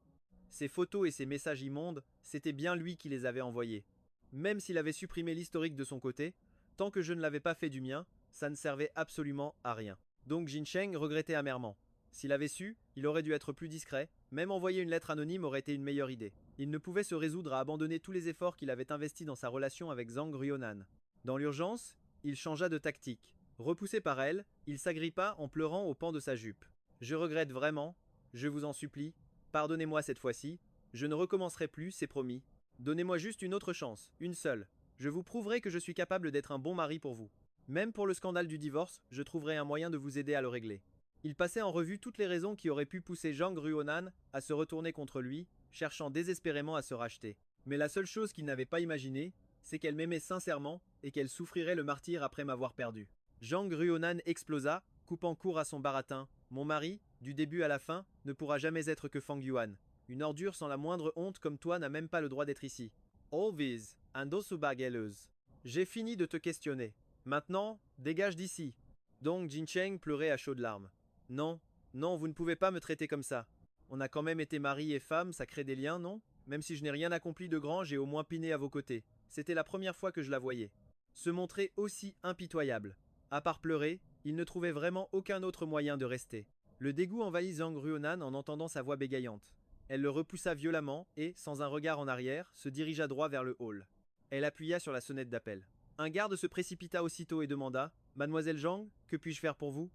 Ses photos et ses messages immondes, c'était bien lui qui les avait envoyés. Même s'il avait supprimé l'historique de son côté, tant que je ne l'avais pas fait du mien, ça ne servait absolument à rien. Donc Jinsheng regrettait amèrement. S'il avait su, il aurait dû être plus discret, même envoyer une lettre anonyme aurait été une meilleure idée. Il ne pouvait se résoudre à abandonner tous les efforts qu'il avait investis dans sa relation avec Zhang Ruonan. Dans l'urgence, il changea de tactique. Repoussé par elle, il s'agrippa en pleurant au pan de sa jupe. Je regrette vraiment, je vous en supplie, pardonnez-moi cette fois-ci, je ne recommencerai plus, c'est promis. Donnez-moi juste une autre chance, une seule. Je vous prouverai que je suis capable d'être un bon mari pour vous. Même pour le scandale du divorce, je trouverai un moyen de vous aider à le régler. Il passait en revue toutes les raisons qui auraient pu pousser Zhang Ruonan à se retourner contre lui, cherchant désespérément à se racheter. Mais la seule chose qu'il n'avait pas imaginée, c'est qu'elle m'aimait sincèrement et qu'elle souffrirait le martyre après m'avoir perdu. Zhang Ruonan explosa, coupant court à son baratin. Mon mari, du début à la fin, ne pourra jamais être que Fang Yuan. Une ordure sans la moindre honte comme toi n'a même pas le droit d'être ici. Always, Andosubagelleuse. J'ai fini de te questionner. Maintenant, dégage d'ici. Donc Jincheng pleurait à chaudes larmes. Non, non, vous ne pouvez pas me traiter comme ça. On a quand même été mari et femme, ça crée des liens, non? Même si je n'ai rien accompli de grand, j'ai au moins piné à vos côtés. C'était la première fois que je la voyais. Se montrer aussi impitoyable. À part pleurer, il ne trouvait vraiment aucun autre moyen de rester. Le dégoût envahit Zhang Ruonan en entendant sa voix bégayante. Elle le repoussa violemment et, sans un regard en arrière, se dirigea droit vers le hall. Elle appuya sur la sonnette d'appel. Un garde se précipita aussitôt et demanda « Mademoiselle Zhang, que puis-je faire pour vous ?»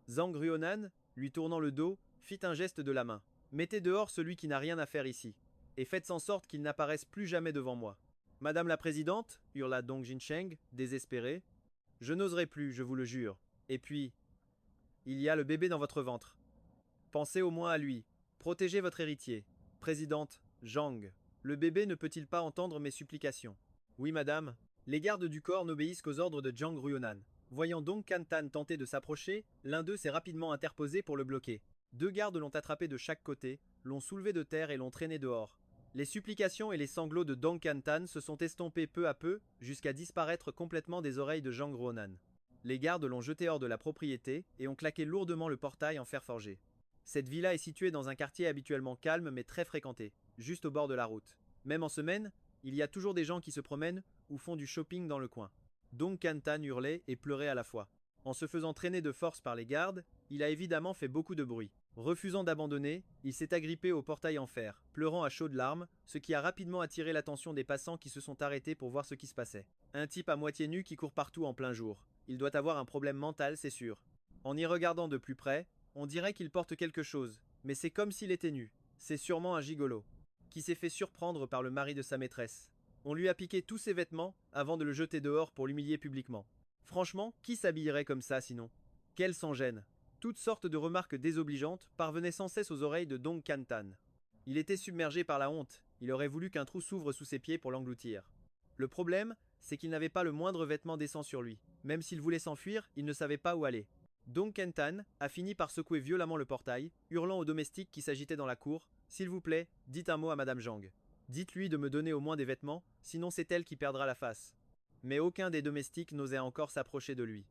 Zhang Ruonan, lui tournant le dos, fit un geste de la main. « Mettez dehors celui qui n'a rien à faire ici, et faites en sorte qu'il n'apparaisse plus jamais devant moi. » « Madame la présidente, hurla Dong Jinsheng, désespéré, je n'oserai plus, je vous le jure. Et puis, il y a le bébé dans votre ventre. Pensez au moins à lui. Protégez votre héritier. Présidente, Zhang, le bébé ne peut-il pas entendre mes supplications? Oui, madame. Les gardes du corps n'obéissent qu'aux ordres de Zhang Ruonan. Voyant Dong Kantan tenter de s'approcher, l'un d'eux s'est rapidement interposé pour le bloquer. Deux gardes l'ont attrapé de chaque côté, l'ont soulevé de terre et l'ont traîné dehors. Les supplications et les sanglots de Dong Kantan se sont estompés peu à peu, jusqu'à disparaître complètement des oreilles de Zhang Ruonan. Les gardes l'ont jeté hors de la propriété et ont claqué lourdement le portail en fer forgé. Cette villa est située dans un quartier habituellement calme mais très fréquenté, juste au bord de la route. Même en semaine, il y a toujours des gens qui se promènent ou font du shopping dans le coin. Dong Kantan hurlait et pleurait à la fois. En se faisant traîner de force par les gardes, il a évidemment fait beaucoup de bruit. Refusant d'abandonner, il s'est agrippé au portail en fer, pleurant à chaudes larmes, ce qui a rapidement attiré l'attention des passants qui se sont arrêtés pour voir ce qui se passait. Un type à moitié nu qui court partout en plein jour. Il doit avoir un problème mental, c'est sûr. En y regardant de plus près, on dirait qu'il porte quelque chose, mais c'est comme s'il était nu. C'est sûrement un gigolo, qui s'est fait surprendre par le mari de sa maîtresse. On lui a piqué tous ses vêtements avant de le jeter dehors pour l'humilier publiquement. Franchement, qui s'habillerait comme ça sinon? Quelle sans-gêne! Toutes sortes de remarques désobligeantes parvenaient sans cesse aux oreilles de Dong Kantan. Il était submergé par la honte, il aurait voulu qu'un trou s'ouvre sous ses pieds pour l'engloutir. Le problème, c'est qu'il n'avait pas le moindre vêtement décent sur lui. Même s'il voulait s'enfuir, il ne savait pas où aller. Dong Kantan a fini par secouer violemment le portail, hurlant aux domestiques qui s'agitaient dans la cour « S'il vous plaît, dites un mot à Madame Zhang. Dites-lui de me donner au moins des vêtements, sinon c'est elle qui perdra la face. » Mais aucun des domestiques n'osait encore s'approcher de lui.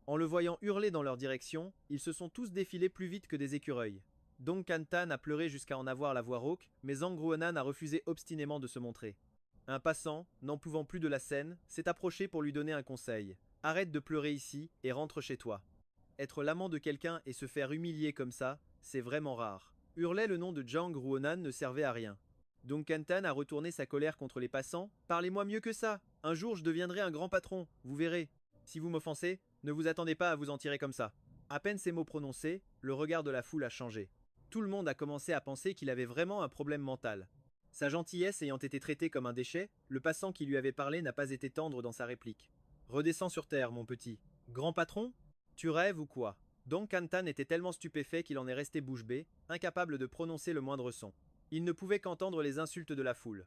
En le voyant hurler dans leur direction, ils se sont tous défilés plus vite que des écureuils. Dong Kantan a pleuré jusqu'à en avoir la voix rauque, mais Zhang Ruonan a refusé obstinément de se montrer. Un passant, n'en pouvant plus de la scène, s'est approché pour lui donner un conseil. « Arrête de pleurer ici et rentre chez toi. » Être l'amant de quelqu'un et se faire humilier comme ça, c'est vraiment rare. Hurler le nom de Zhang Ruonan ne servait à rien. Dong Kantan a retourné sa colère contre les passants. « Parlez-moi mieux que ça. Un jour je deviendrai un grand patron, vous verrez. Si vous m'offensez, ne vous attendez pas à vous en tirer comme ça. » À peine ces mots prononcés, le regard de la foule a changé. Tout le monde a commencé à penser qu'il avait vraiment un problème mental. Sa gentillesse ayant été traitée comme un déchet, le passant qui lui avait parlé n'a pas été tendre dans sa réplique. « Redescends sur terre, mon petit. Grand patron? Tu rêves ou quoi ?» Dong Kantan était tellement stupéfait qu'il en est resté bouche bée, incapable de prononcer le moindre son. Il ne pouvait qu'entendre les insultes de la foule.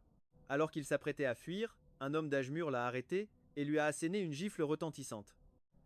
Alors qu'il s'apprêtait à fuir, un homme d'âge mûr l'a arrêté et lui a asséné une gifle retentissante.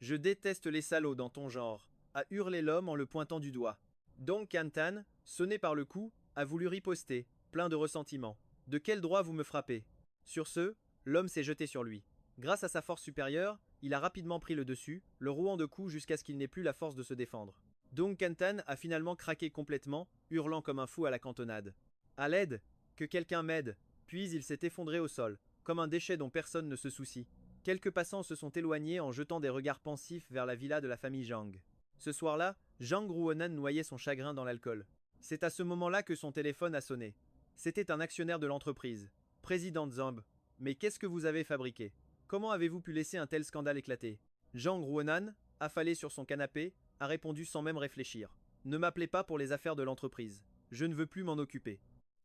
Je déteste les salauds dans ton genre, a hurlé l'homme en le pointant du doigt. Dong Kantan, sonné par le coup, a voulu riposter, plein de ressentiment. De quel droit vous me frappez? Sur ce, l'homme s'est jeté sur lui. Grâce à sa force supérieure, il a rapidement pris le dessus, le rouant de coups jusqu'à ce qu'il n'ait plus la force de se défendre. Dong Kantan a finalement craqué complètement, hurlant comme un fou à la cantonade. À l'aide! Que quelqu'un m'aide! Puis il s'est effondré au sol, comme un déchet dont personne ne se soucie. Quelques passants se sont éloignés en jetant des regards pensifs vers la villa de la famille Zhang. Ce soir-là, Zhang Ruonan noyait son chagrin dans l'alcool. C'est à ce moment-là que son téléphone a sonné. C'était un actionnaire de l'entreprise. Président Zamb. Mais qu'est-ce que vous avez fabriqué? Comment avez-vous pu laisser un tel scandale éclater? Zhang Ruonan, affalé sur son canapé, a répondu sans même réfléchir. Ne m'appelez pas pour les affaires de l'entreprise. Je ne veux plus m'en occuper.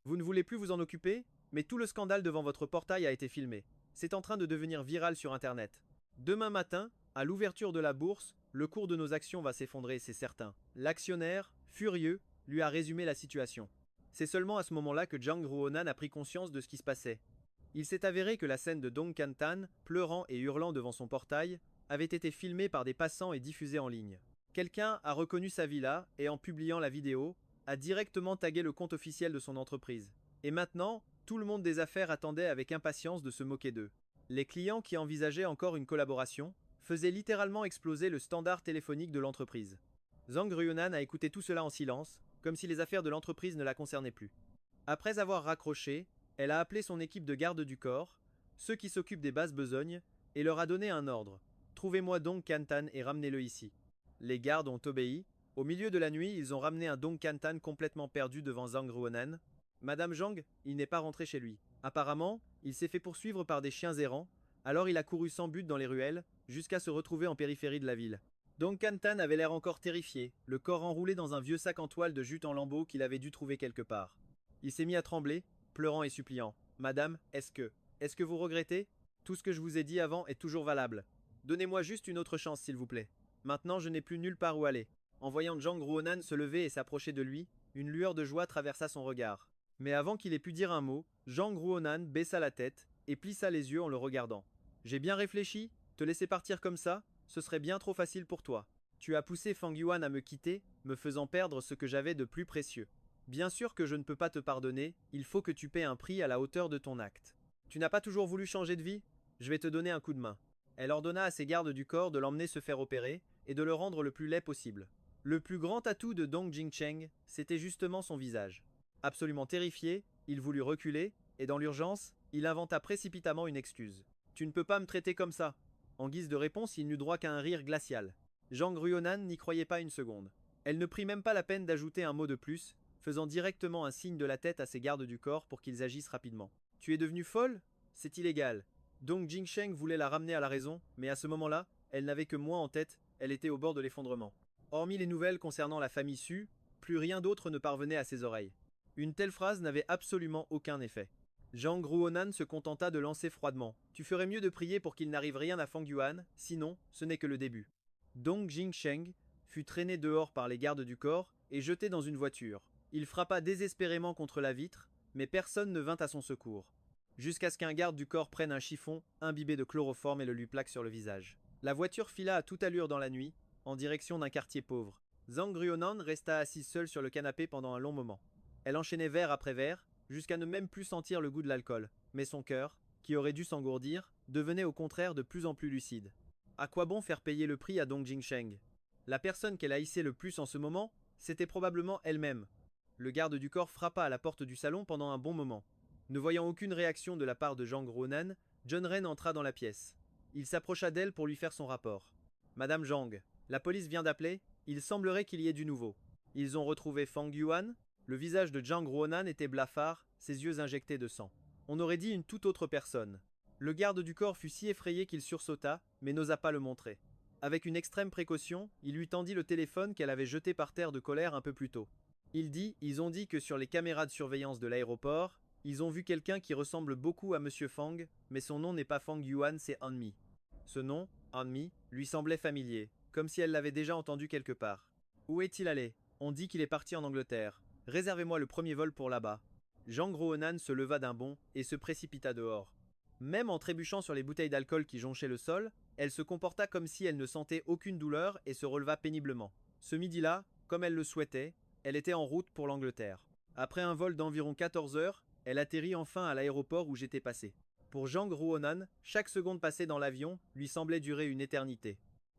Vous ne voulez plus vous en occuper? Mais tout le scandale devant votre portail a été filmé. C'est en train de devenir viral sur Internet. Demain matin, à l'ouverture de la bourse, le cours de nos actions va s'effondrer, c'est certain. L'actionnaire, furieux, lui a résumé la situation. C'est seulement à ce moment-là que Zhang Ruonan a pris conscience de ce qui se passait. Il s'est avéré que la scène de Dong Kantan, pleurant et hurlant devant son portail, avait été filmée par des passants et diffusée en ligne. Quelqu'un a reconnu sa villa et en publiant la vidéo, a directement tagué le compte officiel de son entreprise. Et maintenant, tout le monde des affaires attendait avec impatience de se moquer d'eux. Les clients qui envisageaient encore une collaboration faisaient littéralement exploser le standard téléphonique de l'entreprise. Zhang Ruonan a écouté tout cela en silence, comme si les affaires de l'entreprise ne la concernaient plus. Après avoir raccroché, elle a appelé son équipe de garde du corps, ceux qui s'occupent des basses besognes, et leur a donné un ordre. Trouvez-moi Dong Kantan et ramenez-le ici. Les gardes ont obéi. Au milieu de la nuit, ils ont ramené un Dong Kantan complètement perdu devant Zhang Ruonan. Madame Zhang, il n'est pas rentré chez lui. Apparemment, il s'est fait poursuivre par des chiens errants, alors il a couru sans but dans les ruelles, jusqu'à se retrouver en périphérie de la ville. Dong Kantan avait l'air encore terrifié, le corps enroulé dans un vieux sac en toile de jute en lambeaux qu'il avait dû trouver quelque part. Il s'est mis à trembler, pleurant et suppliant. Madame, est-ce que vous regrettez? Tout ce que je vous ai dit avant est toujours valable. Donnez-moi juste une autre chance, s'il vous plaît. Maintenant, je n'ai plus nulle part où aller. En voyant Zhang Ruonan se lever et s'approcher de lui, une lueur de joie traversa son regard. Mais avant qu'il ait pu dire un mot, Zhang Ruonan baissa la tête et plissa les yeux en le regardant. J'ai bien réfléchi, te laisser partir comme ça, ce serait bien trop facile pour toi. Tu as poussé Fang Yuan à me quitter, me faisant perdre ce que j'avais de plus précieux. Bien sûr que je ne peux pas te pardonner, il faut que tu paies un prix à la hauteur de ton acte. Tu n'as pas toujours voulu changer de vie? Je vais te donner un coup de main. Elle ordonna à ses gardes du corps de l'emmener se faire opérer et de le rendre le plus laid possible. Le plus grand atout de Dong Jingcheng, c'était justement son visage. Absolument terrifié, il voulut reculer, et dans l'urgence, il inventa précipitamment une excuse. Tu ne peux pas me traiter comme ça. En guise de réponse, il n'eut droit qu'à un rire glacial. Zhang Ruonan n'y croyait pas une seconde. Elle ne prit même pas la peine d'ajouter un mot de plus, faisant directement un signe de la tête à ses gardes du corps pour qu'ils agissent rapidement. Tu es devenue folle? C'est illégal. Dong Jingcheng voulait la ramener à la raison, mais à ce moment-là, elle n'avait que moi en tête, elle était au bord de l'effondrement. Hormis les nouvelles concernant la famille Su, plus rien d'autre ne parvenait à ses oreilles. Une telle phrase n'avait absolument aucun effet. Zhang Ruonan se contenta de lancer froidement. Tu ferais mieux de prier pour qu'il n'arrive rien à Fang Yuan, sinon, ce n'est que le début. Dong Jingcheng fut traîné dehors par les gardes du corps et jeté dans une voiture. Il frappa désespérément contre la vitre, mais personne ne vint à son secours. Jusqu'à ce qu'un garde du corps prenne un chiffon imbibé de chloroforme et le lui plaque sur le visage. La voiture fila à toute allure dans la nuit, en direction d'un quartier pauvre. Zhang Ruonan resta assise seule sur le canapé pendant un long moment. Elle enchaînait verre après verre, jusqu'à ne même plus sentir le goût de l'alcool, mais son cœur, qui aurait dû s'engourdir, devenait au contraire de plus en plus lucide. À quoi bon faire payer le prix à Dong Jingcheng? La personne qu'elle haïssait le plus en ce moment, c'était probablement elle-même. Le garde du corps frappa à la porte du salon pendant un bon moment. Ne voyant aucune réaction de la part de Zhang Ruonan, John Ren entra dans la pièce. Il s'approcha d'elle pour lui faire son rapport. Madame Zhang, la police vient d'appeler, il semblerait qu'il y ait du nouveau. Ils ont retrouvé Fang Yuan. Le visage de Zhang Ruonan était blafard, ses yeux injectés de sang. On aurait dit une toute autre personne. Le garde du corps fut si effrayé qu'il sursauta, mais n'osa pas le montrer. Avec une extrême précaution, il lui tendit le téléphone qu'elle avait jeté par terre de colère un peu plus tôt. Ils ont dit que sur les caméras de surveillance de l'aéroport, ils ont vu quelqu'un qui ressemble beaucoup à Monsieur Fang, mais son nom n'est pas Fang Yuan, c'est Hanmi. Ce nom, Hanmi, lui semblait familier, comme si elle l'avait déjà entendu quelque part. Où est-il allé? On dit qu'il est parti en Angleterre. Réservez-moi le premier vol pour là-bas. Zhang Ruonan se leva d'un bond et se précipita dehors. Même en trébuchant sur les bouteilles d'alcool qui jonchaient le sol, elle se comporta comme si elle ne sentait aucune douleur et se releva péniblement. Ce midi-là, comme elle le souhaitait, elle était en route pour l'Angleterre. Après un vol d'environ 14 heures, elle atterrit enfin à l'aéroport où j'étais passé. Pour Zhang Ruonan, chaque seconde passée dans l'avion lui semblait durer une éternité.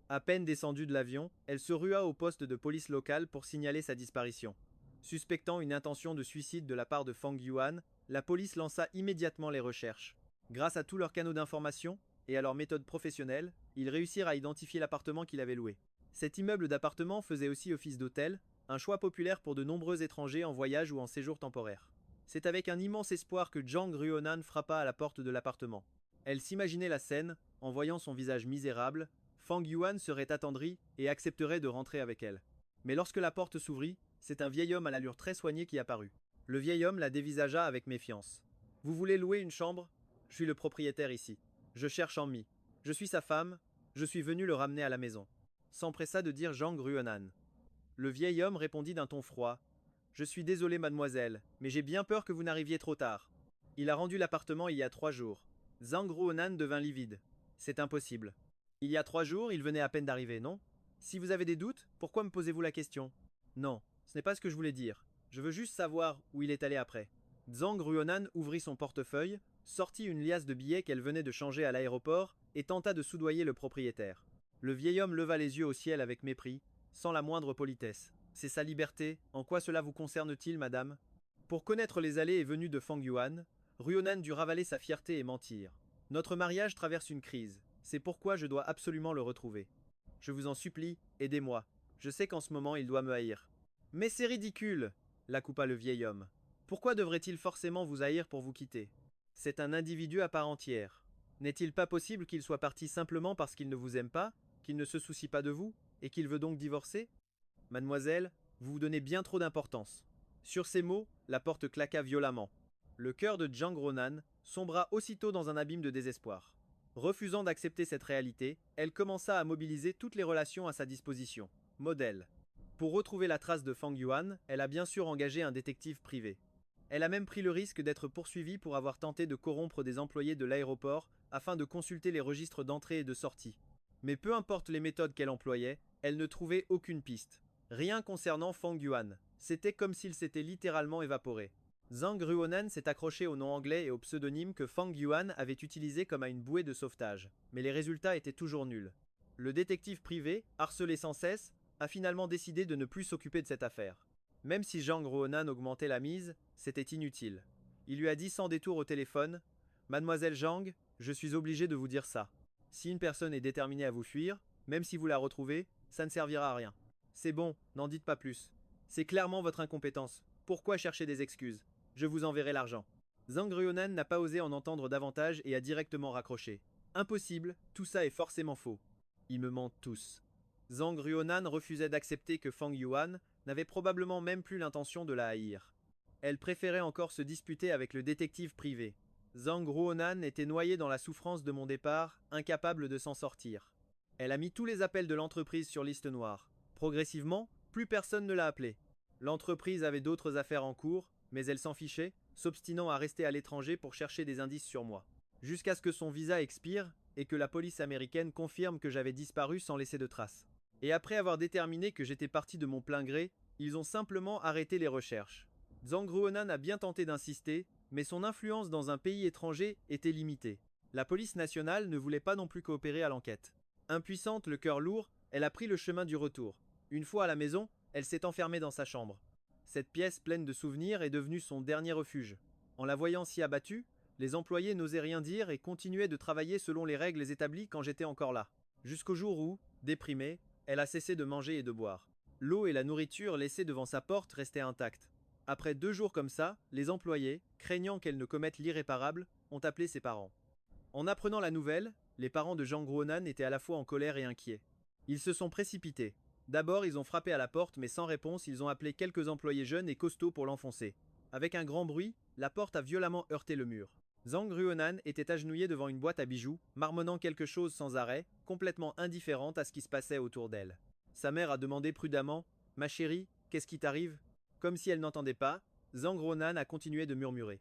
À peine descendue de l'avion, elle se rua au poste de police local pour signaler sa disparition. Suspectant une intention de suicide de la part de Fang Yuan, la police lança immédiatement les recherches. Grâce à tous leurs canaux d'information et à leur méthode professionnelle, ils réussirent à identifier l'appartement qu'il avait loué. Cet immeuble d'appartement faisait aussi office d'hôtel, un choix populaire pour de nombreux étrangers en voyage ou en séjour temporaire. C'est avec un immense espoir que Zhang Ruonan frappa à la porte de l'appartement. Elle s'imaginait la scène, en voyant son visage misérable, Fang Yuan serait attendri et accepterait de rentrer avec elle. Mais lorsque la porte s'ouvrit, c'est un vieil homme à l'allure très soignée qui apparut. Le vieil homme la dévisagea avec méfiance. Vous voulez louer une chambre? Je suis le propriétaire ici. Je cherche Ammi. Je suis sa femme. Je suis venu le ramener à la maison. S'empressa de dire Zhang Ruonan. Le vieil homme répondit d'un ton froid. Je suis désolé, mademoiselle, mais j'ai bien peur que vous n'arriviez trop tard. Il a rendu l'appartement il y a 3 jours. Zhang Ruonan devint livide. C'est impossible. Il y a 3 jours, il venait à peine d'arriver, non? Si vous avez des doutes, pourquoi me posez-vous la question? Non, ce n'est pas ce que je voulais dire. Je veux juste savoir où il est allé après. Zhang Ruonan ouvrit son portefeuille, sortit une liasse de billets qu'elle venait de changer à l'aéroport et tenta de soudoyer le propriétaire. Le vieil homme leva les yeux au ciel avec mépris, sans la moindre politesse. C'est sa liberté, en quoi cela vous concerne-t-il, madame? Pour connaître les allées et venues de Fang Yuan, Ruonan dut ravaler sa fierté et mentir. Notre mariage traverse une crise, c'est pourquoi je dois absolument le retrouver. Je vous en supplie, aidez-moi. Je sais qu'en ce moment il doit me haïr. Mais c'est ridicule, la coupa le vieil homme. Pourquoi devrait-il forcément vous haïr pour vous quitter? C'est un individu à part entière. N'est-il pas possible qu'il soit parti simplement parce qu'il ne vous aime pas, qu'il ne se soucie pas de vous, et qu'il veut donc divorcer? Mademoiselle, vous vous donnez bien trop d'importance. Sur ces mots, la porte claqua violemment. Le cœur de Zhang Ruonan sombra aussitôt dans un abîme de désespoir. Refusant d'accepter cette réalité, elle commença à mobiliser toutes les relations à sa disposition. Modèle. Pour retrouver la trace de Fang Yuan, elle a bien sûr engagé un détective privé. Elle a même pris le risque d'être poursuivie pour avoir tenté de corrompre des employés de l'aéroport afin de consulter les registres d'entrée et de sortie. Mais peu importe les méthodes qu'elle employait, elle ne trouvait aucune piste. Rien concernant Fang Yuan. C'était comme s'il s'était littéralement évaporé. Zhang Ruonan s'est accroché au nom anglais et au pseudonyme que Fang Yuan avait utilisé comme à une bouée de sauvetage. Mais les résultats étaient toujours nuls. Le détective privé, harcelé sans cesse, a finalement décidé de ne plus s'occuper de cette affaire. Même si Zhang Ruonan augmentait la mise, c'était inutile. Il lui a dit sans détour au téléphone « Mademoiselle Zhang, je suis obligé de vous dire ça. Si une personne est déterminée à vous fuir, même si vous la retrouvez, ça ne servira à rien. C'est bon, n'en dites pas plus. C'est clairement votre incompétence. Pourquoi chercher des excuses? Je vous enverrai l'argent. » Zhang Ruonan n'a pas osé en entendre davantage et a directement raccroché. Impossible, tout ça est forcément faux. Ils me mentent tous. Zhang Ruonan refusait d'accepter que Fang Yuan n'avait probablement même plus l'intention de la haïr. Elle préférait encore se disputer avec le détective privé. Zhang Ruonan était noyée dans la souffrance de mon départ, incapable de s'en sortir. Elle a mis tous les appels de l'entreprise sur liste noire. Progressivement, plus personne ne l'a appelée. L'entreprise avait d'autres affaires en cours, mais elle s'en fichait, s'obstinant à rester à l'étranger pour chercher des indices sur moi. Jusqu'à ce que son visa expire et que la police américaine confirme que j'avais disparu sans laisser de traces. Et après avoir déterminé que j'étais parti de mon plein gré, ils ont simplement arrêté les recherches. Zhang Ruonan a bien tenté d'insister, mais son influence dans un pays étranger était limitée. La police nationale ne voulait pas non plus coopérer à l'enquête. Impuissante, le cœur lourd, elle a pris le chemin du retour. Une fois à la maison, elle s'est enfermée dans sa chambre. Cette pièce pleine de souvenirs est devenue son dernier refuge. En la voyant si abattue, les employés n'osaient rien dire et continuaient de travailler selon les règles établies quand j'étais encore là. Jusqu'au jour où, déprimée, elle a cessé de manger et de boire. L'eau et la nourriture laissées devant sa porte restaient intactes. Après 2 jours comme ça, les employés, craignant qu'elle ne commette l'irréparable, ont appelé ses parents. En apprenant la nouvelle, les parents de Zhang Ruonan étaient à la fois en colère et inquiets. Ils se sont précipités. D'abord, ils ont frappé à la porte, mais sans réponse, ils ont appelé quelques employés jeunes et costauds pour l'enfoncer. Avec un grand bruit, la porte a violemment heurté le mur. Zhang Ruonan était agenouillée devant une boîte à bijoux, marmonnant quelque chose sans arrêt, complètement indifférente à ce qui se passait autour d'elle. Sa mère a demandé prudemment « Ma chérie, qu'est-ce qui t'arrive ?» Comme si elle n'entendait pas, Zhang Ruonan a continué de murmurer.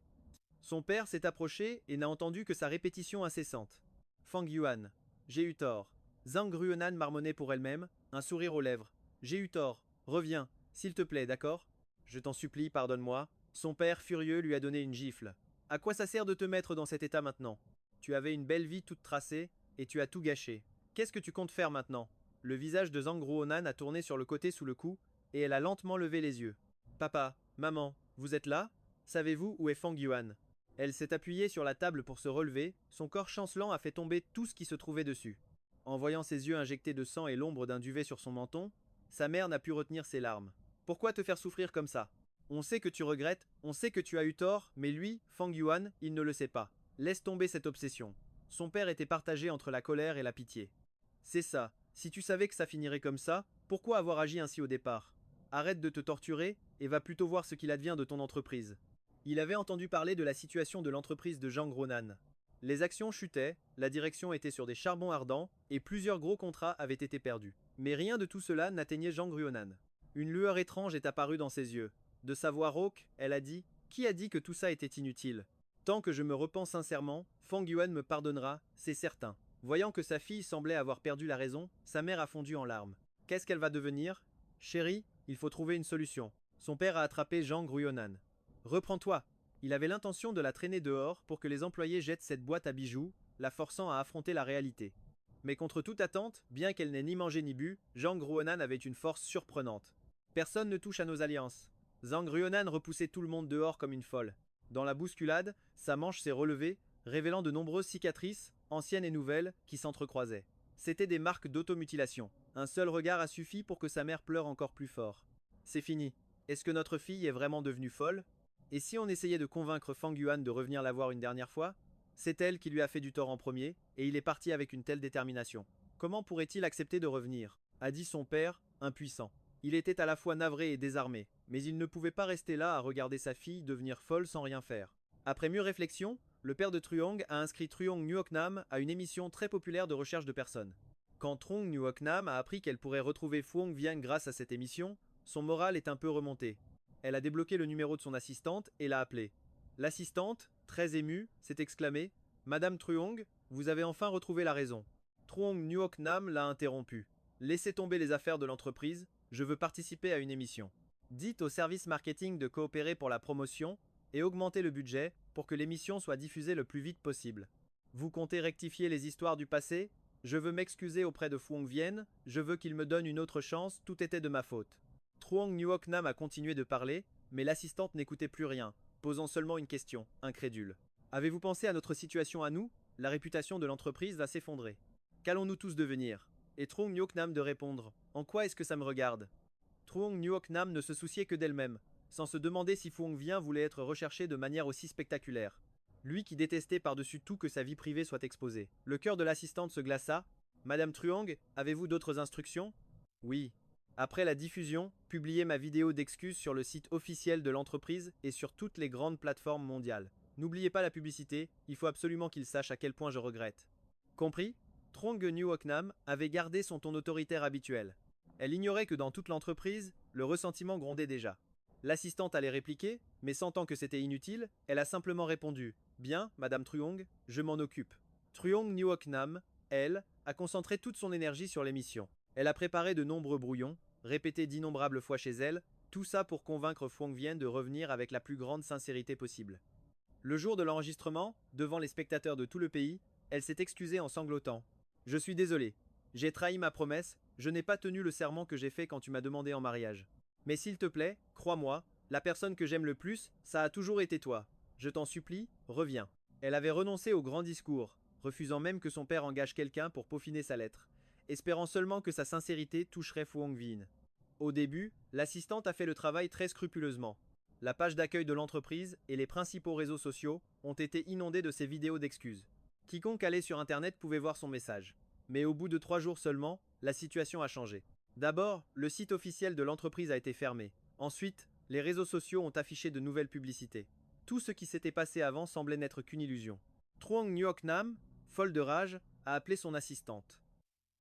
Son père s'est approché et n'a entendu que sa répétition incessante. Fang Yuan. J'ai eu tort. Zhang Ruonan marmonnait pour elle-même, un sourire aux lèvres. J'ai eu tort. Reviens, s'il te plaît, d'accord? Je t'en supplie, pardonne-moi. Son père, furieux, lui a donné une gifle. À quoi ça sert de te mettre dans cet état maintenant? Tu avais une belle vie toute tracée, et tu as tout gâché. Qu'est-ce que tu comptes faire maintenant? Le visage de Zhang Ruonan a tourné sur le côté sous le cou, et elle a lentement levé les yeux. Papa, maman, vous êtes là? Savez-vous où est Fang Yuan? Elle s'est appuyée sur la table pour se relever, son corps chancelant a fait tomber tout ce qui se trouvait dessus. En voyant ses yeux injectés de sang et l'ombre d'un duvet sur son menton, sa mère n'a pu retenir ses larmes. Pourquoi te faire souffrir comme ça? On sait que tu regrettes, on sait que tu as eu tort, mais lui, Fang Yuan, il ne le sait pas. Laisse tomber cette obsession. Son père était partagé entre la colère et la pitié. C'est ça, si tu savais que ça finirait comme ça, pourquoi avoir agi ainsi au départ? Arrête de te torturer et va plutôt voir ce qu'il advient de ton entreprise. Il avait entendu parler de la situation de l'entreprise de Zhang Ruonan. Les actions chutaient, la direction était sur des charbons ardents et plusieurs gros contrats avaient été perdus. Mais rien de tout cela n'atteignait Zhang Ruonan. Une lueur étrange est apparue dans ses yeux. De sa voix rauque, elle a dit « Qui a dit que tout ça était inutile? Tant que je me repens sincèrement, Fang Yuan me pardonnera, c'est certain. » Voyant que sa fille semblait avoir perdu la raison, sa mère a fondu en larmes. Qu'est-ce qu'elle va devenir? Chérie, il faut trouver une solution. Son père a attrapé Zhang Ruonan. Reprends-toi. Il avait l'intention de la traîner dehors pour que les employés jettent cette boîte à bijoux, la forçant à affronter la réalité. Mais contre toute attente, bien qu'elle n'ait ni mangé ni bu, Zhang Ruonan avait une force surprenante. Personne ne touche à nos alliances. Zhang Ruonan repoussait tout le monde dehors comme une folle. Dans la bousculade, sa manche s'est relevée, révélant de nombreuses cicatrices, anciennes et nouvelles, qui s'entrecroisaient. C'étaient des marques d'automutilation. Un seul regard a suffi pour que sa mère pleure encore plus fort. C'est fini. Est-ce que notre fille est vraiment devenue folle? Et si on essayait de convaincre Fang Yuan de revenir la voir une dernière fois? C'est elle qui lui a fait du tort en premier, et il est parti avec une telle détermination. Comment pourrait-il accepter de revenir? A dit son père, impuissant. Il était à la fois navré et désarmé, mais il ne pouvait pas rester là à regarder sa fille devenir folle sans rien faire. Après mûre réflexion, le père de Truong a inscrit Truong Nuoc Nam à une émission très populaire de recherche de personnes. Quand Truong Nuoc Nam a appris qu'elle pourrait retrouver Phuong Vian grâce à cette émission, son moral est un peu remonté. Elle a débloqué le numéro de son assistante et l'a appelée. L'assistante, très émue, s'est exclamée « Madame Truong, vous avez enfin retrouvé la raison. » Truong Nuoc Nam l'a interrompue. « Laissez tomber les affaires de l'entreprise, je veux participer à une émission. Dites au service marketing de coopérer pour la promotion et augmenter le budget pour que l'émission soit diffusée le plus vite possible. Vous comptez rectifier les histoires du passé? Je veux m'excuser auprès de Phuong Vian, je veux qu'il me donne une autre chance, tout était de ma faute. » Truong Nuoc Nam a continué de parler, mais l'assistante n'écoutait plus rien, posant seulement une question, incrédule. Avez-vous pensé à notre situation à nous? La réputation de l'entreprise va s'effondrer. Qu'allons-nous tous devenir? Et Truong Nuoc Nam de répondre. En quoi est-ce que ça me regarde? Truong Nuoc Nam ne se souciait que d'elle-même, sans se demander si Phuong Vian voulait être recherché de manière aussi spectaculaire. Lui qui détestait par-dessus tout que sa vie privée soit exposée. Le cœur de l'assistante se glaça. Madame Truong, avez-vous d'autres instructions? Oui. Après la diffusion, publiez ma vidéo d'excuses sur le site officiel de l'entreprise et sur toutes les grandes plateformes mondiales. N'oubliez pas la publicité, il faut absolument qu'il sache à quel point je regrette. Compris? Truong Nuoc Nam avait gardé son ton autoritaire habituel. Elle ignorait que dans toute l'entreprise, le ressentiment grondait déjà. L'assistante allait répliquer, mais sentant que c'était inutile, elle a simplement répondu « Bien, Madame Truong, je m'en occupe ». Truong Nuoc Nam, elle, a concentré toute son énergie sur l'émission. Elle a préparé de nombreux brouillons, répété d'innombrables fois chez elle, tout ça pour convaincre Phuong Vian de revenir avec la plus grande sincérité possible. Le jour de l'enregistrement, devant les spectateurs de tout le pays, elle s'est excusée en sanglotant. « Je suis désolée. J'ai trahi ma promesse, je n'ai pas tenu le serment que j'ai fait quand tu m'as demandé en mariage. Mais s'il te plaît, crois-moi, la personne que j'aime le plus, ça a toujours été toi. Je t'en supplie, reviens. » Elle avait renoncé au grand discours, refusant même que son père engage quelqu'un pour peaufiner sa lettre, espérant seulement que sa sincérité toucherait Phuong Vian. Au début, l'assistante a fait le travail très scrupuleusement. La page d'accueil de l'entreprise et les principaux réseaux sociaux ont été inondés de ces vidéos d'excuses. Quiconque allait sur internet pouvait voir son message. Mais au bout de 3 jours seulement, la situation a changé. D'abord, le site officiel de l'entreprise a été fermé. Ensuite, les réseaux sociaux ont affiché de nouvelles publicités. Tout ce qui s'était passé avant semblait n'être qu'une illusion. Truong Nuoc Nam, folle de rage, a appelé son assistante.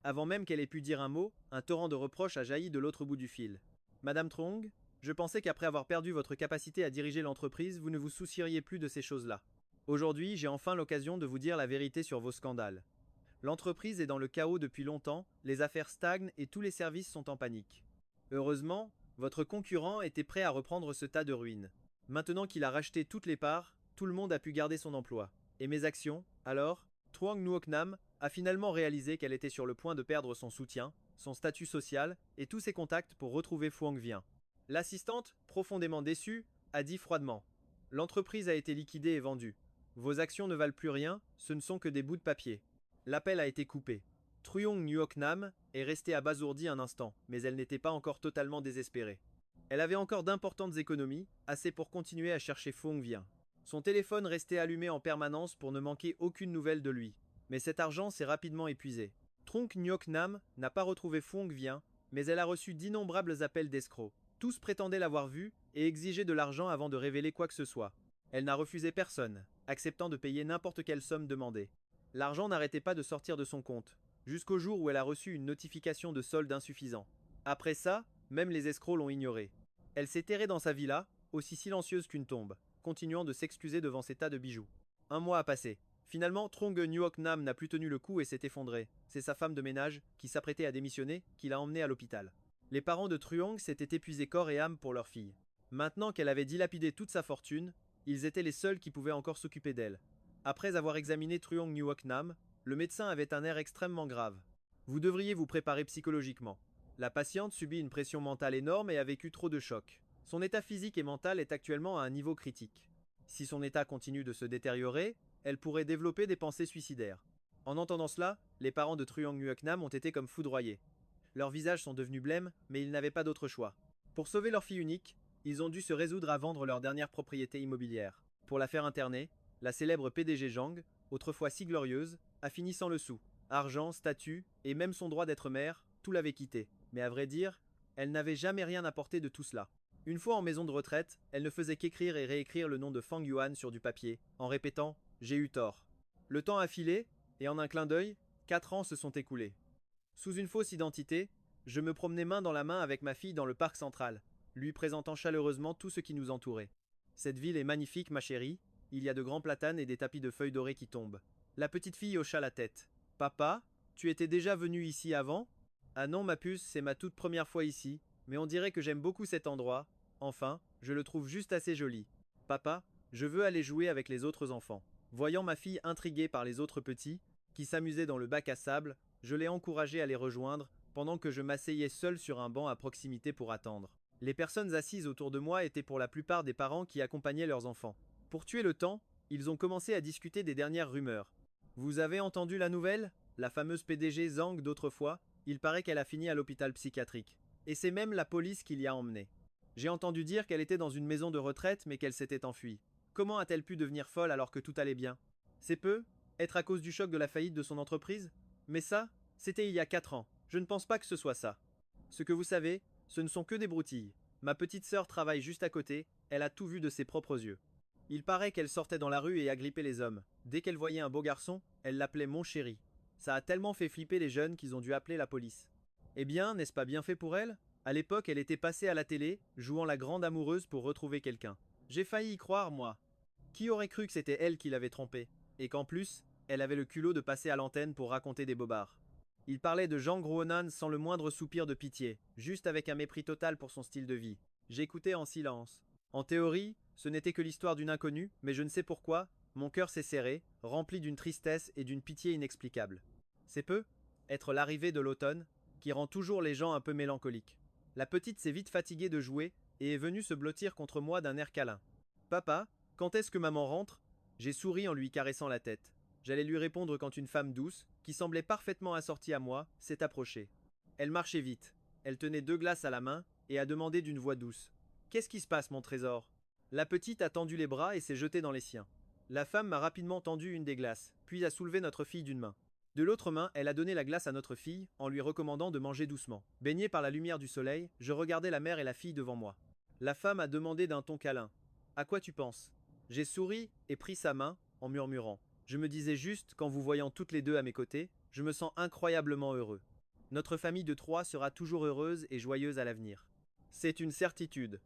Avant même qu'elle ait pu dire un mot, un torrent de reproches a jailli de l'autre bout du fil. « Madame Truong, je pensais qu'après avoir perdu votre capacité à diriger l'entreprise, vous ne vous soucieriez plus de ces choses-là. Aujourd'hui, j'ai enfin l'occasion de vous dire la vérité sur vos scandales. L'entreprise est dans le chaos depuis longtemps, les affaires stagnent et tous les services sont en panique. Heureusement, votre concurrent était prêt à reprendre ce tas de ruines. Maintenant qu'il a racheté toutes les parts, tout le monde a pu garder son emploi. Et mes actions, alors? Truong Nuoc Nam a finalement réalisé qu'elle était sur le point de perdre son soutien, son statut social et tous ses contacts pour retrouver Phuong Vien. L'assistante, profondément déçue, a dit froidement: L'entreprise a été liquidée et vendue. Vos actions ne valent plus rien, ce ne sont que des bouts de papier. L'appel a été coupé. Truong Nuoc Nam est restée abasourdie un instant, mais elle n'était pas encore totalement désespérée. Elle avait encore d'importantes économies, assez pour continuer à chercher Phuong Vien. Son téléphone restait allumé en permanence pour ne manquer aucune nouvelle de lui. Mais cet argent s'est rapidement épuisé. Truong Nuoc Nam n'a pas retrouvé Phuong Vien, mais elle a reçu d'innombrables appels d'escrocs. Tous prétendaient l'avoir vue et exigeaient de l'argent avant de révéler quoi que ce soit. Elle n'a refusé personne, acceptant de payer n'importe quelle somme demandée. L'argent n'arrêtait pas de sortir de son compte, jusqu'au jour où elle a reçu une notification de solde insuffisant. Après ça, même les escrocs l'ont ignorée. Elle s'est terrée dans sa villa, aussi silencieuse qu'une tombe, continuant de s'excuser devant ces tas de bijoux. Un mois a passé. Finalement, Truong Nuoc Nam n'a plus tenu le coup et s'est effondré. C'est sa femme de ménage, qui s'apprêtait à démissionner, qui l'a emmenée à l'hôpital. Les parents de Truong s'étaient épuisés corps et âme pour leur fille. Maintenant qu'elle avait dilapidé toute sa fortune, ils étaient les seuls qui pouvaient encore s'occuper d'elle. Après avoir examiné Truong Nuoc Nam, le médecin avait un air extrêmement grave. Vous devriez vous préparer psychologiquement. La patiente subit une pression mentale énorme et a vécu trop de chocs. Son état physique et mental est actuellement à un niveau critique. Si son état continue de se détériorer, elle pourrait développer des pensées suicidaires. En entendant cela, les parents de Truong Nuoc Nam ont été comme foudroyés. Leurs visages sont devenus blêmes, mais ils n'avaient pas d'autre choix. Pour sauver leur fille unique, ils ont dû se résoudre à vendre leur dernière propriété immobilière. Pour la faire interner, la célèbre PDG Zhang, autrefois si glorieuse, a fini sans le sou. Argent, statut, et même son droit d'être mère, tout l'avait quitté. Mais à vrai dire, elle n'avait jamais rien apporté de tout cela. Une fois en maison de retraite, elle ne faisait qu'écrire et réécrire le nom de Fang Yuan sur du papier, en répétant « J'ai eu tort ». Le temps a filé, et en un clin d'œil, 4 ans se sont écoulés. Sous une fausse identité, je me promenais main dans la main avec ma fille dans le parc central, lui présentant chaleureusement tout ce qui nous entourait. Cette ville est magnifique, ma chérie, il y a de grands platanes et des tapis de feuilles dorées qui tombent. La petite fille hocha la tête. Papa, tu étais déjà venu ici avant? Ah non, ma puce, c'est ma toute première fois ici, mais on dirait que j'aime beaucoup cet endroit. Enfin, je le trouve juste assez joli. Papa, je veux aller jouer avec les autres enfants. Voyant ma fille intriguée par les autres petits, qui s'amusaient dans le bac à sable, je l'ai encouragée à les rejoindre, pendant que je m'asseyais seul sur un banc à proximité pour attendre. Les personnes assises autour de moi étaient pour la plupart des parents qui accompagnaient leurs enfants. Pour tuer le temps, ils ont commencé à discuter des dernières rumeurs. Vous avez entendu la nouvelle? La fameuse PDG Zhang d'autrefois, il paraît qu'elle a fini à l'hôpital psychiatrique. Et c'est même la police qui l'y a emmenée. J'ai entendu dire qu'elle était dans une maison de retraite mais qu'elle s'était enfuie. Comment a-t-elle pu devenir folle alors que tout allait bien? C'est peu? Être à cause du choc de la faillite de son entreprise? Mais ça, c'était il y a 4 ans. Je ne pense pas que ce soit ça. Ce que vous savez, ce ne sont que des broutilles. Ma petite sœur travaille juste à côté, elle a tout vu de ses propres yeux. Il paraît qu'elle sortait dans la rue et agrippait les hommes. Dès qu'elle voyait un beau garçon, elle l'appelait mon chéri. Ça a tellement fait flipper les jeunes qu'ils ont dû appeler la police. Eh bien, n'est-ce pas bien fait pour elle? À l'époque, elle était passée à la télé, jouant la grande amoureuse pour retrouver quelqu'un. J'ai failli y croire, moi. Qui aurait cru que c'était elle qui l'avait trompée? Et qu'en plus, elle avait le culot de passer à l'antenne pour raconter des bobards. Il parlait de Zhang Ruonan sans le moindre soupir de pitié, juste avec un mépris total pour son style de vie. J'écoutais en silence. En théorie, ce n'était que l'histoire d'une inconnue, mais je ne sais pourquoi, mon cœur s'est serré, rempli d'une tristesse et d'une pitié inexplicable. C'est peu, être l'arrivée de l'automne, qui rend toujours les gens un peu mélancoliques. La petite s'est vite fatiguée de jouer et est venue se blottir contre moi d'un air câlin. Papa, quand est-ce que maman rentre? J'ai souri en lui caressant la tête. J'allais lui répondre quand une femme douce, qui semblait parfaitement assortie à moi, s'est approchée. Elle marchait vite. Elle tenait 2 glaces à la main et a demandé d'une voix douce: Qu'est-ce qui se passe, mon trésor? La petite a tendu les bras et s'est jetée dans les siens. La femme m'a rapidement tendu une des glaces, puis a soulevé notre fille d'une main. De l'autre main, elle a donné la glace à notre fille, en lui recommandant de manger doucement. Baigné par la lumière du soleil, je regardais la mère et la fille devant moi. La femme a demandé d'un ton câlin: À quoi tu penses? J'ai souri et pris sa main, en murmurant: Je me disais juste qu'en vous voyant toutes les deux à mes côtés, je me sens incroyablement heureux. Notre famille de 3 sera toujours heureuse et joyeuse à l'avenir. C'est une certitude.